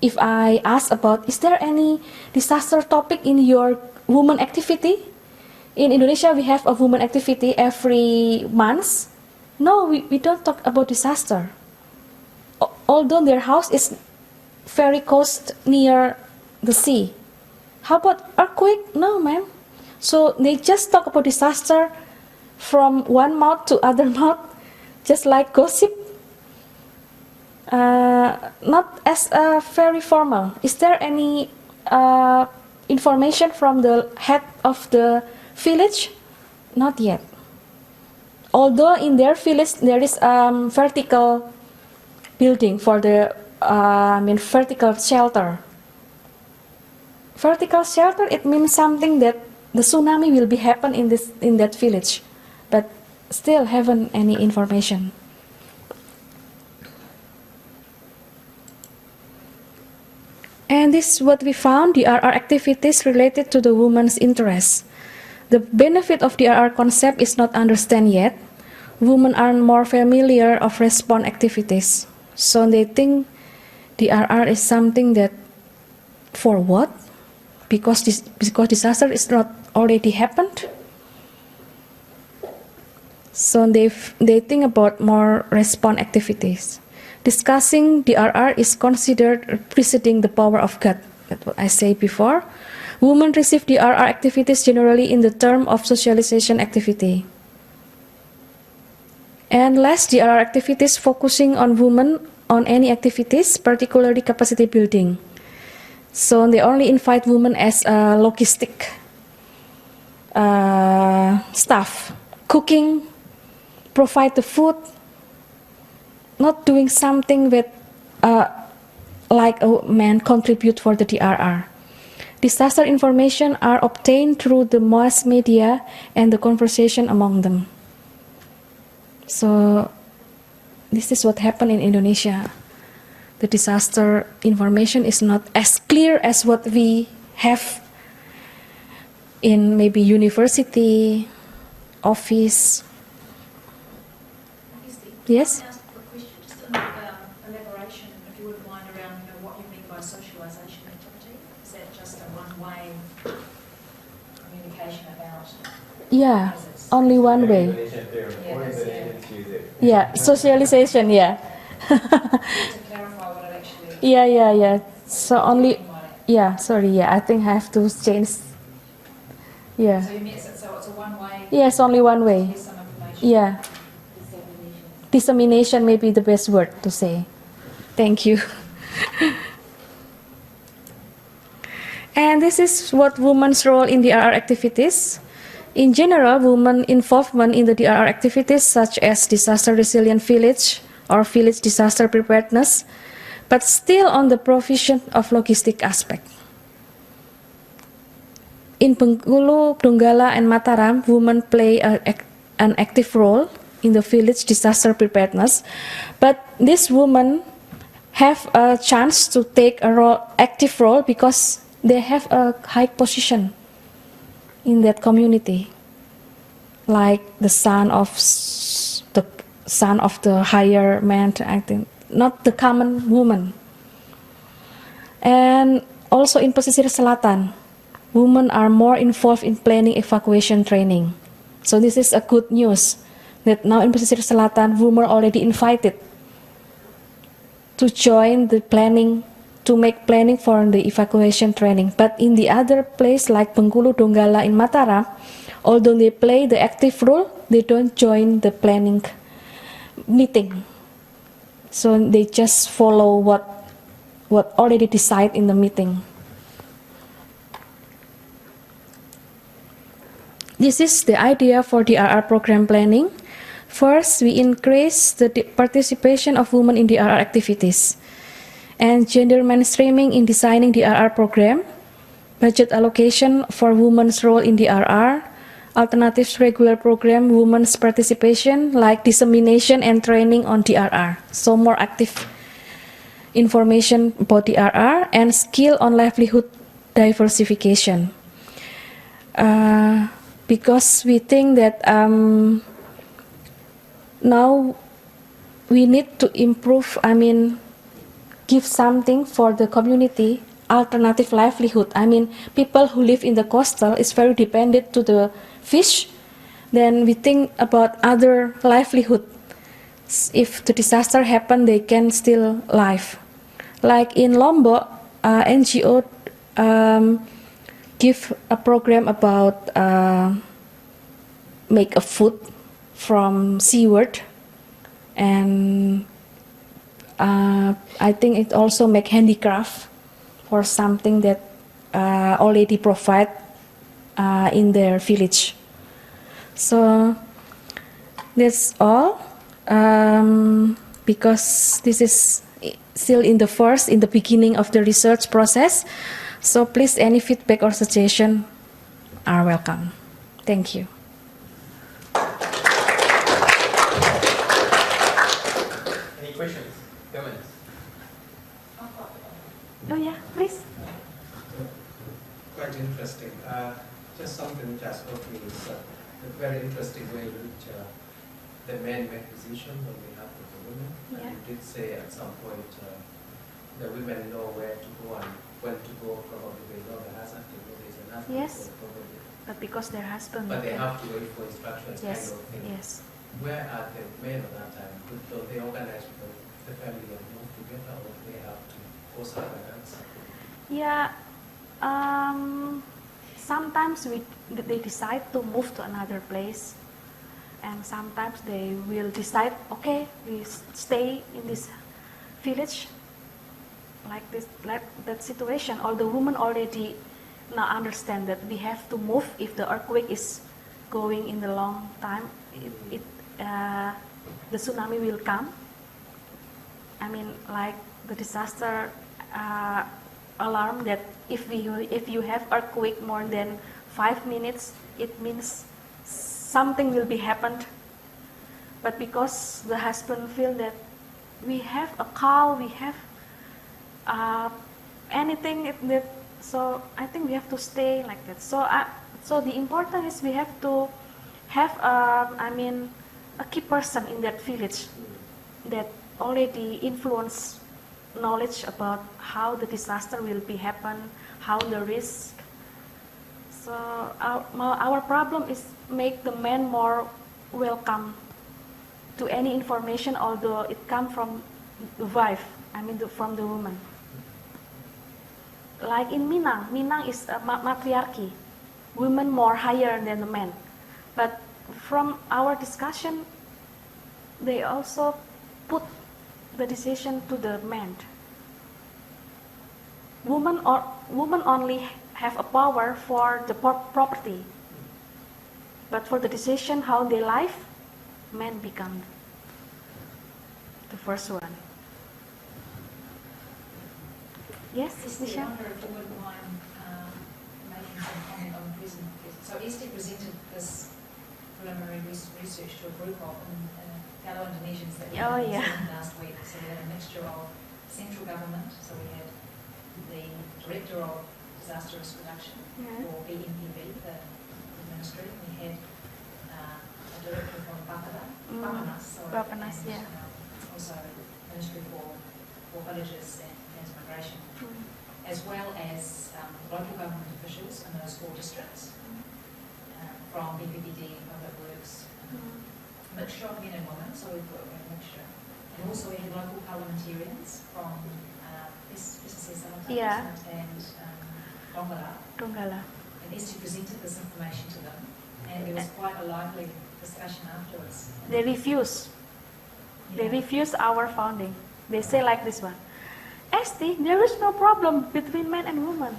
If I ask about, is there any disaster topic in your women activity? In Indonesia, we have a women activity every month. No, we don't talk about disaster. Although their house is very close near the sea. How about earthquake? No, ma'am. So they just talk about disaster from one mouth to other mouth, just like gossip. not as very formal. Is there any information from the head of the village? Not yet. Although in their village there is vertical building for the vertical shelter. Vertical shelter, it means something that the tsunami will be happen in that village, but still haven't any information. And this is what we found, DRR activities related to the woman's interests. The benefit of DRR concept is not understood yet. Women are more familiar of response activities. So they think DRR is something that, for what? Because disaster is not already happened. So they think about more response activities. Discussing DRR is considered preceding the power of God. That's what I said before. Women receive DRR activities generally in the term of socialization activity. And less DRR activities focusing on women on any activities, particularly capacity building. So they only invite women as logistic staff, cooking, provide the food, not doing something with like a man contribute for the DRR. Disaster information are obtained through the mass media and the conversation among them. So this is what happened in Indonesia. The disaster information is not as clear as what we have in maybe university, office. Yes? Elaboration, if you wouldn't mind, around what you mean by socialisation activity. Is that just a one-way communication about? Yeah, only one way. Yeah, socialization, yeah. To clarify what it actually is. Yeah. So only, yeah, sorry, yeah, I think I have to change. Yeah. So you mean so it's a one-way? Yes, only one way. Here's some information. Yeah. Dissemination may be the best word to say. Thank you. And this is what women's role in DRR activities. In general, women involvement in the DRR activities such as disaster resilient village or village disaster preparedness, but still on the provision of logistic aspect. In Bengkulu, Donggala, and Mataram, women play an active role in the village disaster preparedness, but these women have a chance to take active role because they have a high position in that community, like the son of the higher man, I think, not the common woman. And also in Pesisir Selatan, women are more involved in planning evacuation training. So this is a good news that now in Pesisir Selatan, women are already invited to join the planning, to make planning for the evacuation training. But in the other place like Bengkulu, Donggala, in Mataram, although they play the active role, they don't join the planning meeting. So they just follow what already decided in the meeting. This is the idea for DRR program planning. First, we increase the participation of women in DRR activities and gender mainstreaming in designing DRR program, budget allocation for women's role in DRR, alternatives regular program, women's participation like dissemination and training on DRR. So more active information about DRR and skill on livelihood diversification. Because we think that now we need to improve, give something for the community, alternative livelihood. People who live in the coastal is very dependent to the fish. Then we think about other livelihood. If the disaster happen, they can still live. Like in Lombok, NGO give a program about make a food from seaweed and I think it also make handicraft for something that already provide in their village. So that's all. Because this is still in the beginning of the research process. So please, any feedback or suggestion are welcome. Thank you. Any questions, comments? Oh yeah, please. Quite interesting. Just something which has struck me is a very interesting way in which the men make decisions on behalf of the women. Yeah. And you did say at some point the women know where to go and when to go. Probably they know the hazard, they know there's an hazard. Yes. So probably, But because their husband. but they have to wait for instructions, Yes. kind of thing. Yes. Where are the men at that time? Don't they organize the family and move together, or they have to go somewhere else? Yeah. Sometimes they decide to move to another place, and sometimes they will decide, okay, we stay in this village, like that situation. Or the woman already now understand that we have to move if the earthquake is going in the long time. The tsunami will come. I mean, like the disaster alarm that if you have earthquake more than 5 minutes, it means something will be happened. But because the husband feel that we have a cow, we have anything that, so I think we have to stay like that. So the important is we have to have a key person in that village that already influence knowledge about how the disaster will be happen, how the risk. So our problem is make the men more welcome to any information, although it come from the wife, from the woman. Like in Minang is a matriarchy, women more higher than the men. But from our discussion, they also put the decision to the men. Women only have a power for the property, but for the decision how they live, men become the first one. Yes, Esti, Nisha? I wonder if you wouldn't mind making some comment on prison. So Esti presented this preliminary research to a group of fellow Indonesians that we had last week. So we had a mixture of central government, so we had the Director of Disaster Risk Reduction for BNPB, the ministry. We had a director from Bapanas, also Ministry for Villages and Migration, as well as local government officials in those 4 districts, from BPPD, Public Works, mixture of men and women, so we've got a mixture. And also we had local parliamentarians from Pesisir, Selatan and Donggala. And Esti presented this information to them, and there was quite a lively discussion afterwards. They refuse. They refuse our founding. They say like this one, Esti, there is no problem between men and women.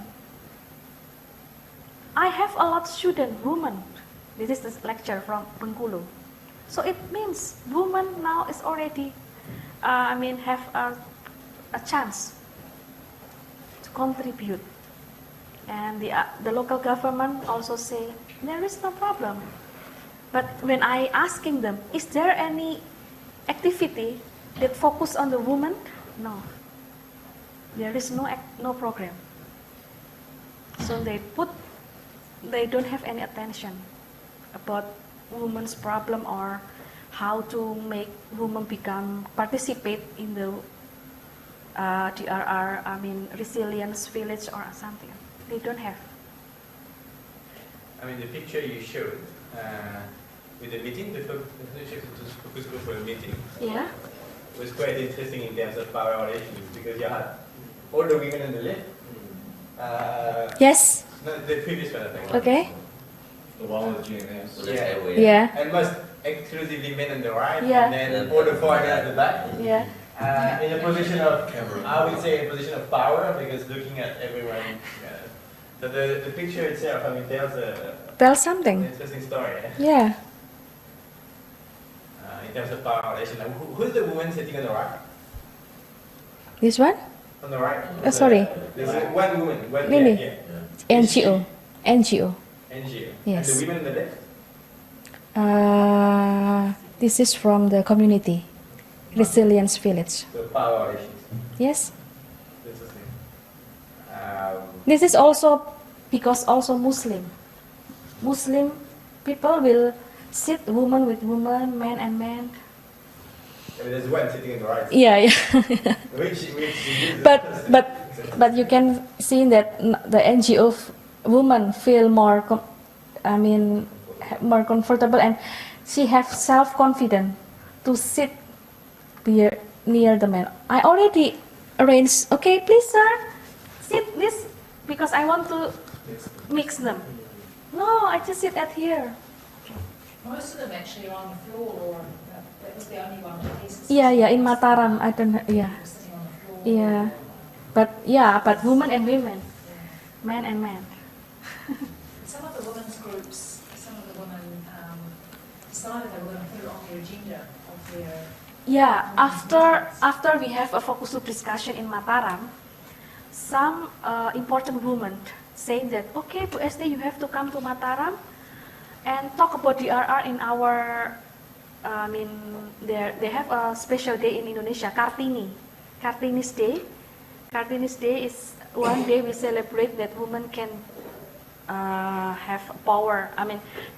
I have a lot of students, women. This is the lecture from Bengkulu. So it means women now is already, have a chance to contribute. And the local government also say, there is no problem. But when I asking them, is there any activity that focus on the woman? No. There is no program. So they don't have any attention about women's problem or how to make women participate in the DRR, resilience village or something. They don't have. The picture you showed with the meeting, the focus group for the meeting, was quite interesting in terms of power relations, because you had all the women on the left. Yes. No, the previous one, I think. Okay. The one with GMS. Yeah. And most exclusively men on the right, Yeah. and then all the foreigners at the back. Yeah. in a position of, I would say, a position of power, because looking at everyone. So the picture itself, I mean, tells something. An interesting story. Yeah. In terms of power relation, who's the woman sitting on the right? This one? On the right. Sorry. There's one woman. One, Really? yeah. NGO. NGO. NGO. Yes. And the women on the left? This is from the community. Resilience Village. So power relations. Yes. Interesting. This is also because also Muslim people will sit woman with woman, man and man. I mean, there's one sitting on the right. Yeah. Which but you can see that the NGO woman feel more more comfortable, and she have self-confidence to sit near the man. I already arranged. Okay, please sir, sit this because I want to mix them. No, I just sit at here. Most of them actually are on the floor, or that was the only one. Yeah, in Mataram, I don't know. Yeah, Sitting on the floor. but women and women, man and man. Some of the women's groups, some of the women decided they were going to put it on their agenda of their. Yeah, after we have a focus group discussion in Mataram, some important women say that, okay, to SD you have to come to Mataram and talk about DRR in our, they have a special day in Indonesia, Kartini's Day. Kartini's Day is one day we celebrate that women can have power,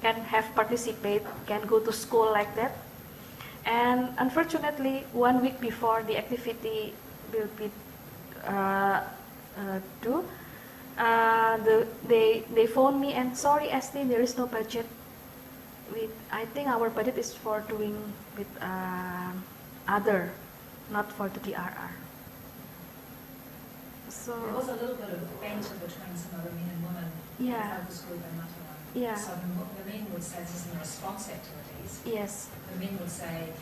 can have participate, can go to school like that. And unfortunately, 1 week before the activity will be due, they phoned me and sorry, Esti, there is no budget. I think our budget is for doing with other, not for the DRR. So there was a little bit of banter between some of the men and women in the focus group in Mataram. Yeah. So the men would say this is in response activities. Yes. The men would say,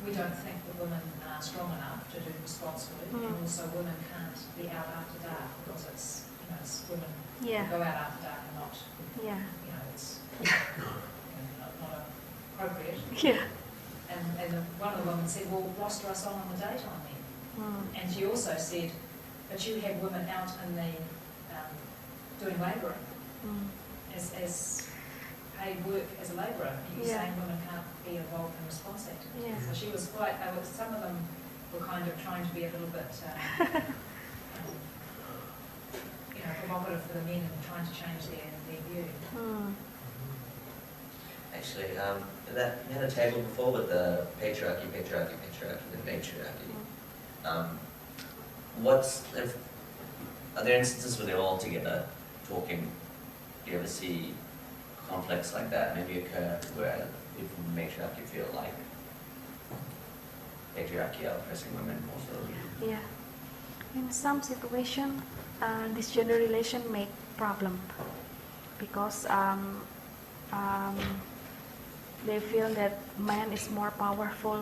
we don't think the women are strong enough to do response work, and also women can't be out after dark because it's women who go out after dark and not, it's not appropriate. Yeah. And one of the women said, well, roster us on the daytime then. And she also said, but you have women out in the doing labouring as paid work as a labourer. You're saying women can't be involved in response activities. Yeah. So she was quite, some of them were kind of trying to be a little bit, provocative for the men and trying to change their view. Actually, that we had a table before with the patriarchy, and matriarchy. Are there instances where they're all together talking? Do you ever see conflicts like that maybe occur where people from the matriarchy feel like patriarchy are oppressing women also? Yeah. In some situation, this gender relation make problem because they feel that man is more powerful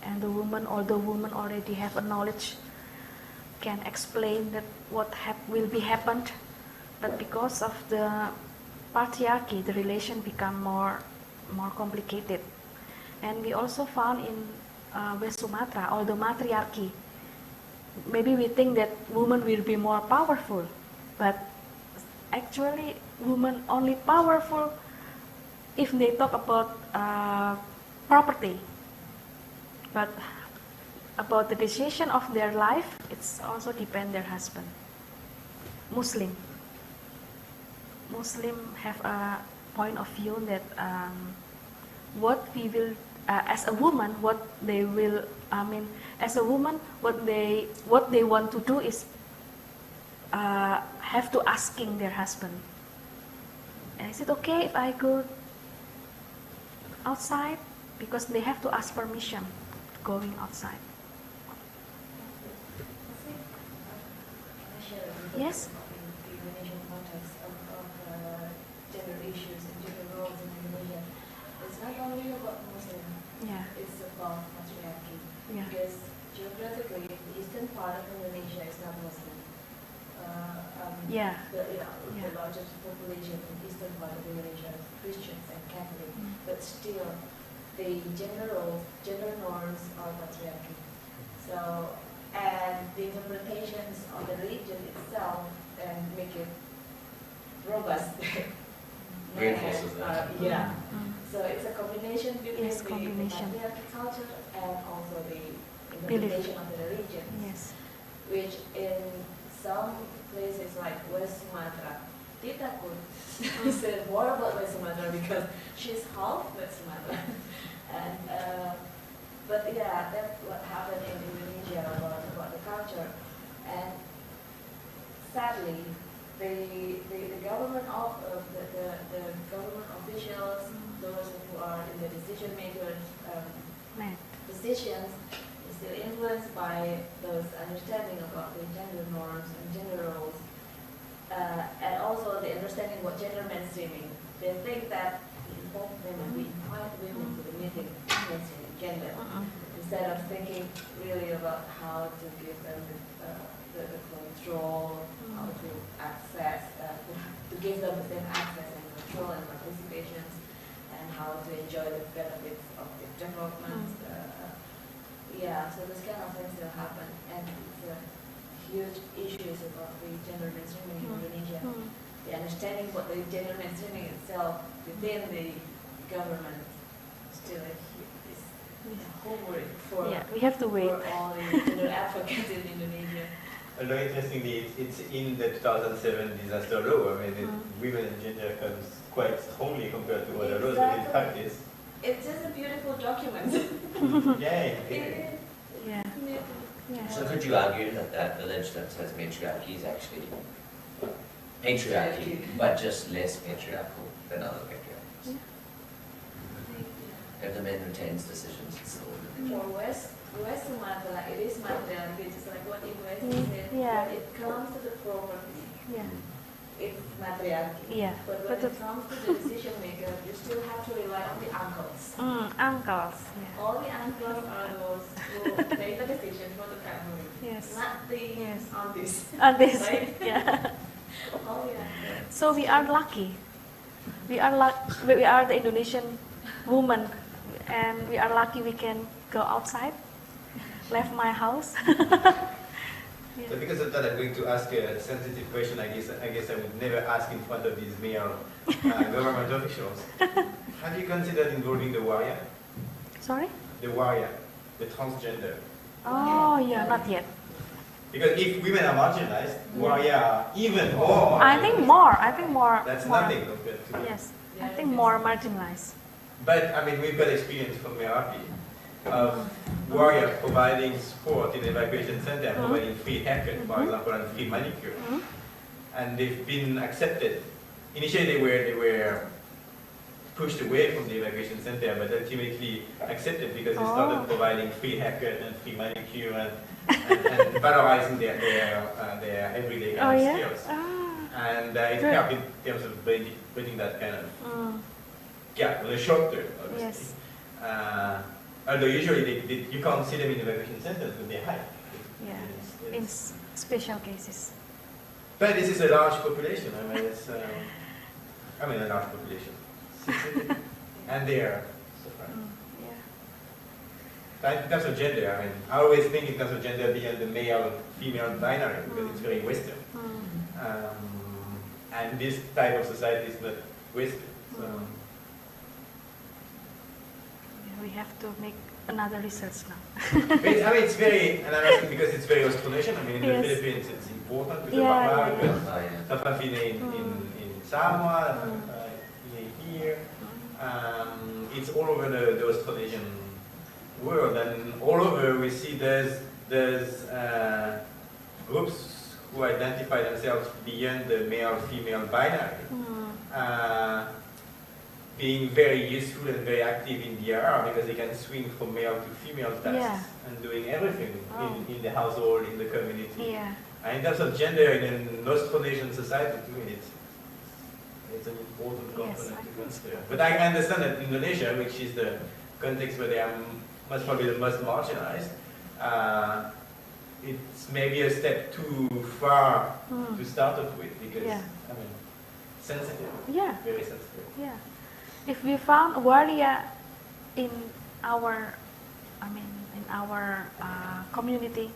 and the woman, although women already have a knowledge, can explain that what will be happened, but because of the patriarchy, the relation become more complicated. And we also found in West Sumatra, although matriarchy, maybe we think that women will be more powerful, but actually women only powerful if they talk about property, but about the decision of their life, it's also depend their husband. Muslim have a point of view that what we will as a woman, what they will, as a woman, what they want to do is have to asking their husband. And is it okay if I go outside? Because they have to ask permission going outside. Yes? The Indonesian context of gender issues and gender roles in Indonesia. It's not only about Muslim, it's about patriarchy. largest population in eastern part of Indonesia is Christians and Catholic, but still the gender norms are patriarchy. So, and the interpretations of the religion itself make it robust. Reinforces that. Yeah. So it's a combination between the patriarchy culture and also the interpretation of the religion. Yes. Which in some places like West Sumatra, Tita could say more about West Sumatra because she's half West Sumatra. And but yeah, that's what happened in Indonesia about the culture. And sadly, the government the government officials, those who are in the decision makers positions, is still influenced by those understanding about the gender norms and gender roles, and also the understanding what gender mainstreaming. They think that we invite women to the meeting mainstreaming gender, instead of thinking really about how to give them the control, how to access, to give them the same access and control and participations, and how to enjoy the benefits of the development. Yeah, so this kind of things still happen, and it's huge issues about the gender mainstreaming in Indonesia. The understanding what the gender mainstreaming itself within the government still is homework for, we have to wait. For all the gender advocates in Indonesia. Although interestingly, it's in the 2007 disaster law. I mean, women and gender comes quite strongly compared to other laws, but in practice, it's just a beautiful document. So could you argue that that village that says matriarchy is actually patriarchy, but just less patriarchal than other patriarchies? If the men retains decisions, it's still For West Sumatra, it is matriarchy, just like what Ibu Esti said. Yeah. When it comes to the property, it's matriarchy. Yeah. But when it comes to the decision maker, you still have to rely on the uncles. Uncles. Yeah. All the uncles are those who make the decision for the family. Yes. Not the aunties. Aunties. Right? Yeah. Oh yeah. So we are lucky. We are the Indonesian woman, and we are lucky we can go outside. Left my house. So because of that, I'm going to ask a sensitive question. I guess I would never ask in front of these male government officials. Have you considered involving the warrior? Sorry? The warrior, the transgender. Oh yeah, not yet. Because if women are marginalized, warrior are even more. I think more. That's more. nothing compared to. Yes, I think more marginalized. But I mean, we've got experience from Merapi of warrior providing support in evacuation center, providing free haircut, for example, and free manicure, and they've been accepted. Initially, they were pushed away from the evacuation center, but ultimately accepted because they started providing free haircut and free manicure and valorizing their everyday kind of skills. And it helped in terms of bridging that kind of gap on the short term, obviously. Yes. Although usually you can't see them in evacuation centers with their height. Yeah, in special cases. But this is a large population. I mean, it's a large population, and they are suffering. In terms of gender, I mean, I always think in terms of gender beyond the male-female binary because it's very Western, and this type of society is not Western. So. We have to make another research now. It's very, and I'm asking because it's very Austronesian. I mean, in the Philippines, it's important to the Papa, in Samoa, here. It's all over the Austronesian world, and all over we see there's groups who identify themselves beyond the male-female binary. Being very useful and very active in DRR because they can swing from male to female tasks and doing everything in the household, in the community. And in terms of gender in an Austronesian society, too, it's an important component to consider. But I understand that Indonesia, which is the context where they are most probably the most marginalized, it's maybe a step too far to start off with because I mean, sensitive. Yeah. Very sensitive. Yeah. If we found waria in our, in our community,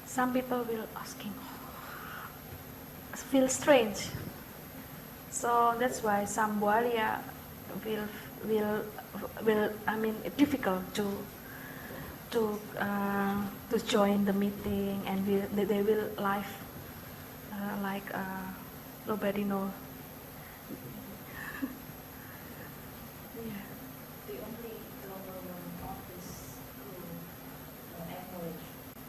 some people will asking, feel strange. So that's why some waria will difficult to join the meeting, and they will live like nobody know. Yeah. The only government office who acknowledge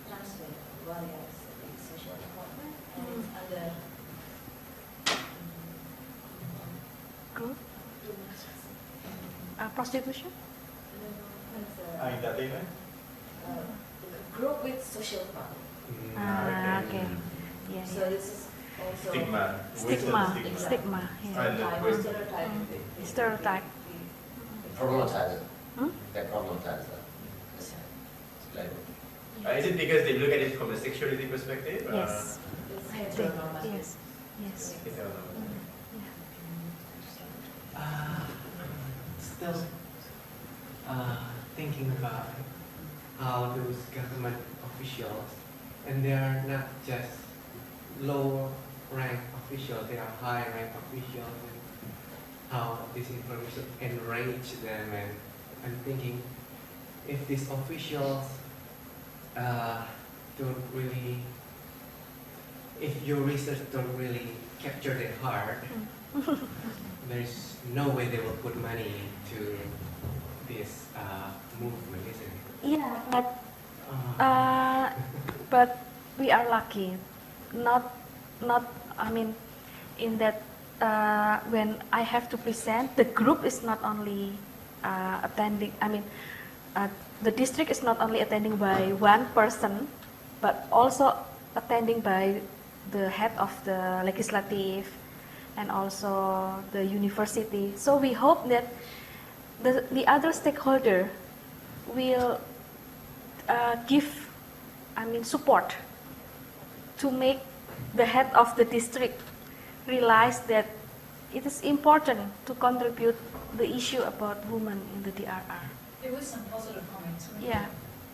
translate waria as the social department, and it's under Group? Prostitution? Entertainment? Group with social department. Okay. Yeah. So this is also Stigma. Stigma. Western Stigma. Yeah. stereotype. Stereotype. Problematize it. Hmm? They problematize that. It's labeled. Is it because they look at it from a sexuality perspective? Yes. It's I think. heteronormative. Yes. Yes. Still thinking about how those government officials, and they are not just low rank officials, they are high rank officials, and how this information enrage them. And I'm thinking, if these officials don't really, if your research don't really capture their heart, there's no way they will put money into this movement, isn't it? Yeah, but we are lucky. Not. In that when I have to present, the group is not only attending. The district is not only attending by one person, but also attending by the head of the legislative and also the university. So we hope that the other stakeholder will give, support to make the head of the district realize that it is important to contribute the issue about women in the DRR. There were some positive comments. Yeah.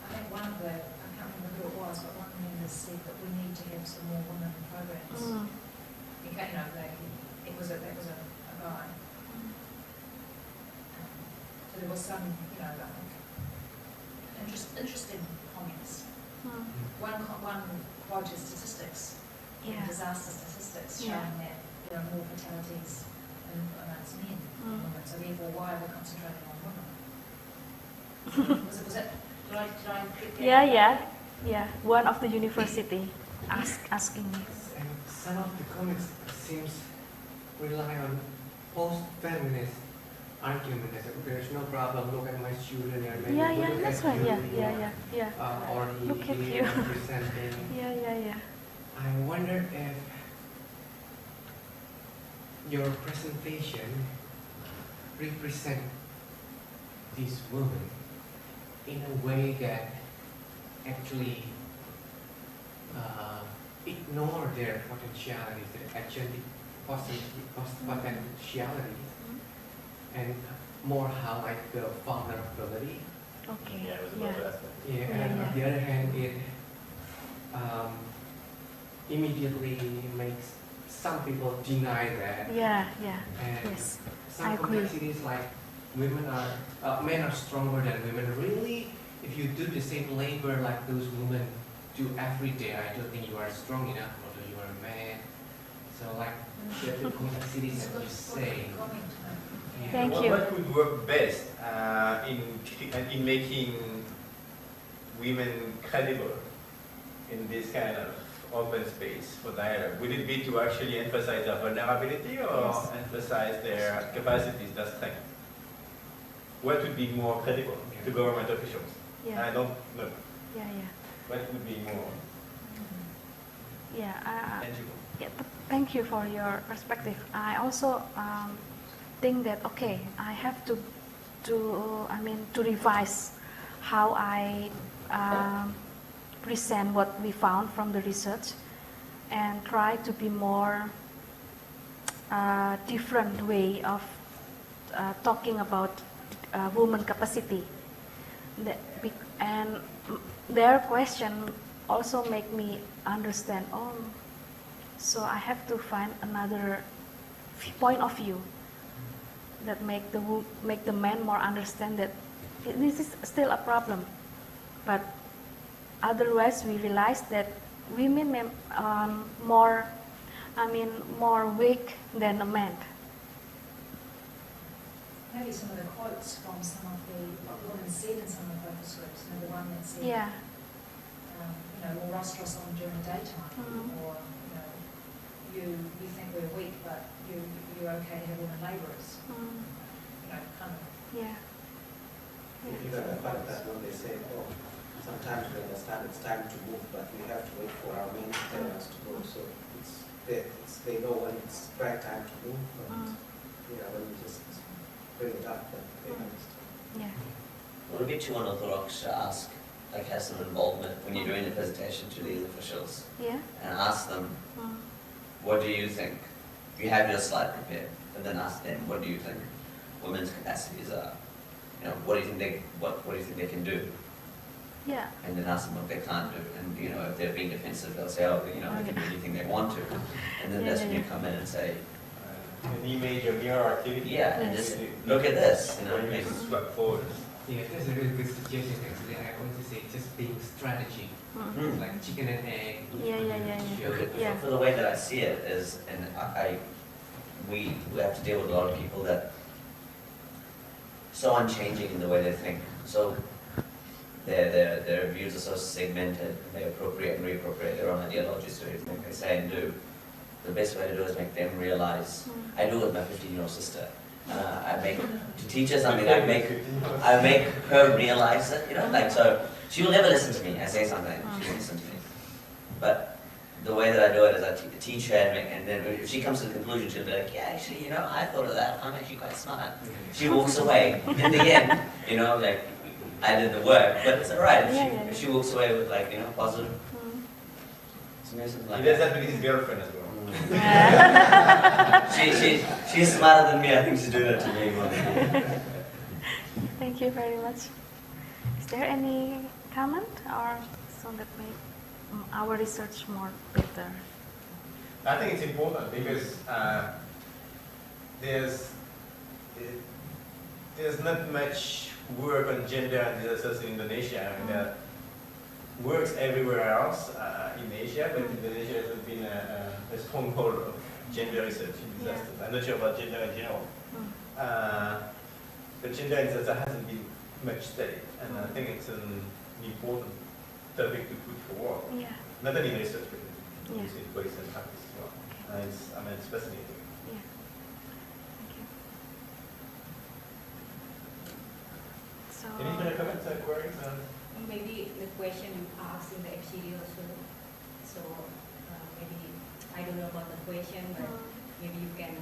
I think one of the, I can't remember who it was, but one of the members said that we need to have some more women programs. It was a guy. So there was some, interesting comments. One quoted statistics, disaster statistics, showing that there are more fatalities amongst men than women. So therefore, why are we concentrating on women? was it? Did I get that? Yeah. One of the university asking me. And some of the comments seems rely on post-feminist argument as there's no problem, look at my student, or maybe look That's at right. you, Yeah. or Look at he you. representing. Yeah. I wonder if your presentation represent these women in a way that actually ignore their potentialities, their actually potentialities, and more highlight the vulnerability. Okay. Yeah, it was about that. And on the other hand, it immediately makes some people deny that. Yeah. And Yes. some I agree. complexities like men are stronger than women. Really, if you do the same labor like those women do every day, I don't think you are strong enough, although you are a man. So the complexities that you say. Yeah. Thank you. What would work best in making women credible in this kind of open space for dialogue? Would it be to actually emphasize their vulnerability or emphasize their capacities, their strength? What would be more credible to government officials? Yeah. I don't know. Yeah. What would be more tangible? Thank you for your perspective. I also think that I have to revise how I present what we found from the research and try to be more different way of talking about woman capacity. And their question also make me understand, oh, so I have to find another point of view that make the man more understand that this is still a problem. But otherwise we realize that women more weak than a man. Maybe some of the quotes from some of the women said in some of the focus groups. You know, the one that said, Yeah. We'll rostros on during the daytime, or you think we're weak, but you're okay to have women labourers. Kind of. Yeah. If you got a part of that when they say, oh, sometimes we understand it's time to move, but we have to wait for our men to tell us to go. So they know when it's the right time to move, and when we just bring it up, then they understand. Yeah. Would it be too unorthodox to ask, like, have some involvement when you're doing the presentation to these officials? Yeah. And ask them, what do you think? You have your slide prepared, and then ask them, what do you think women's capacities are? What do you think they can do? Yeah. And then ask them what they can't do. And if they're being defensive, they'll say, oh, they can do anything they want to. And then that's when you come in and say, an image of your activity. yeah, and just look at this. When you swap forward. Yeah, that's a really good suggestion. Actually, I want to say just being strategy, like chicken and egg. Yeah. For the way that I see it is, and we have to deal with a lot of people that so unchanging in the way they think. So their views are so segmented. They appropriate and reappropriate their own ideologies to everything they say and do. The best way to do it is make them realize. I do it with my 15-year-old sister. To teach her something, I make her realize it, so she will never listen to me. I say something, she won't listen to me. But the way that I do it is I teach her, and then if she comes to the conclusion, she'll be like, yeah, actually, I thought of that. I'm actually quite smart. She walks away. In the end, I did the work, but it's all right. If she walks away with positive. He does that with his girlfriend as well. She's smarter than me. I think she's doing it to me. Thank you very much. Is there any comment or so that make our research more better? I think it's important because there's not much work on gender and disasters in Indonesia. I mean, there works everywhere else in Asia, but Indonesia has been a stronghold of gender research in disasters. I'm not sure about gender in general. But gender in disaster hasn't been much studied, and I think it's an important topic to put forward. Yeah. Not only in research, but in policy and practice as well. It's fascinating. Yeah. Thank you. So. Any further comments or queries? Maybe the question you asked in the FCD also. So maybe I don't know about the question, but maybe you can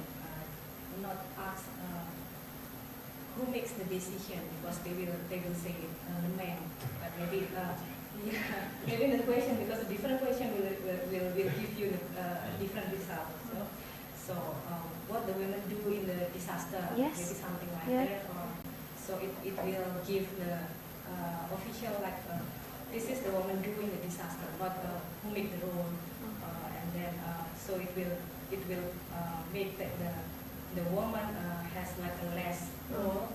not ask who makes the decision, because they will say the man. But maybe maybe the question, because a different question will give you a different result. So what the women do in the disaster, maybe something like that. So it will give the official this is the woman doing the disaster, not who make the role, and then so it will make that the woman has a less role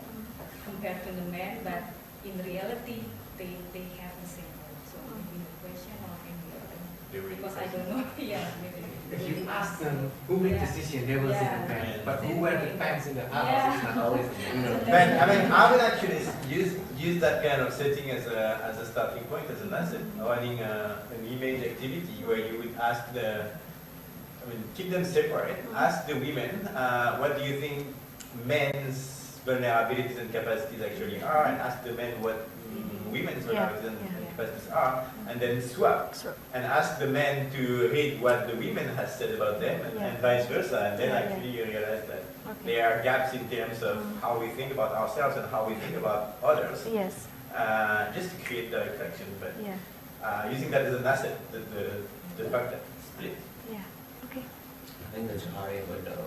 compared to the man, but in reality they have the same role. So maybe the question or any other, because I don't know. Maybe. If you ask them who make decision, they will say the man. But who wear the pants in the house is not always the man. But I would actually use that kind of setting as a starting point, as an asset, running an image activity where you would ask keep them separate. Ask the women, what do you think men's vulnerabilities and capacities actually are, and ask the men what women's vulnerabilities and capacities are, and then swap. And ask the men to read what the women has said about them, and vice versa, and then actually you realize that there are gaps in terms of how we think about ourselves and how we think about others. Yes. Just to create the reflection, but using that as an asset, the fact that it's split. Yeah. Okay. I think the Johari window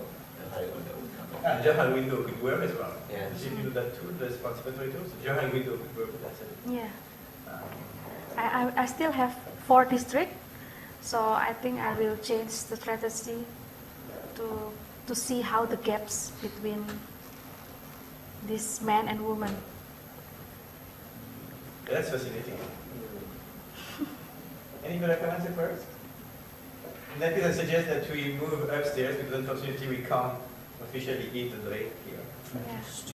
Johari window would come in. And Johari window could work as well. Yeah. If you do that too, the participatory tools, Johari window could work. That's it. Yeah. I still have 4 districts, so I think I will change the strategy to see how the gaps between this man and woman. That's fascinating. Any good recommendation first? In that case, I suggest that we move upstairs because unfortunately we can't officially eat the break here. Yeah.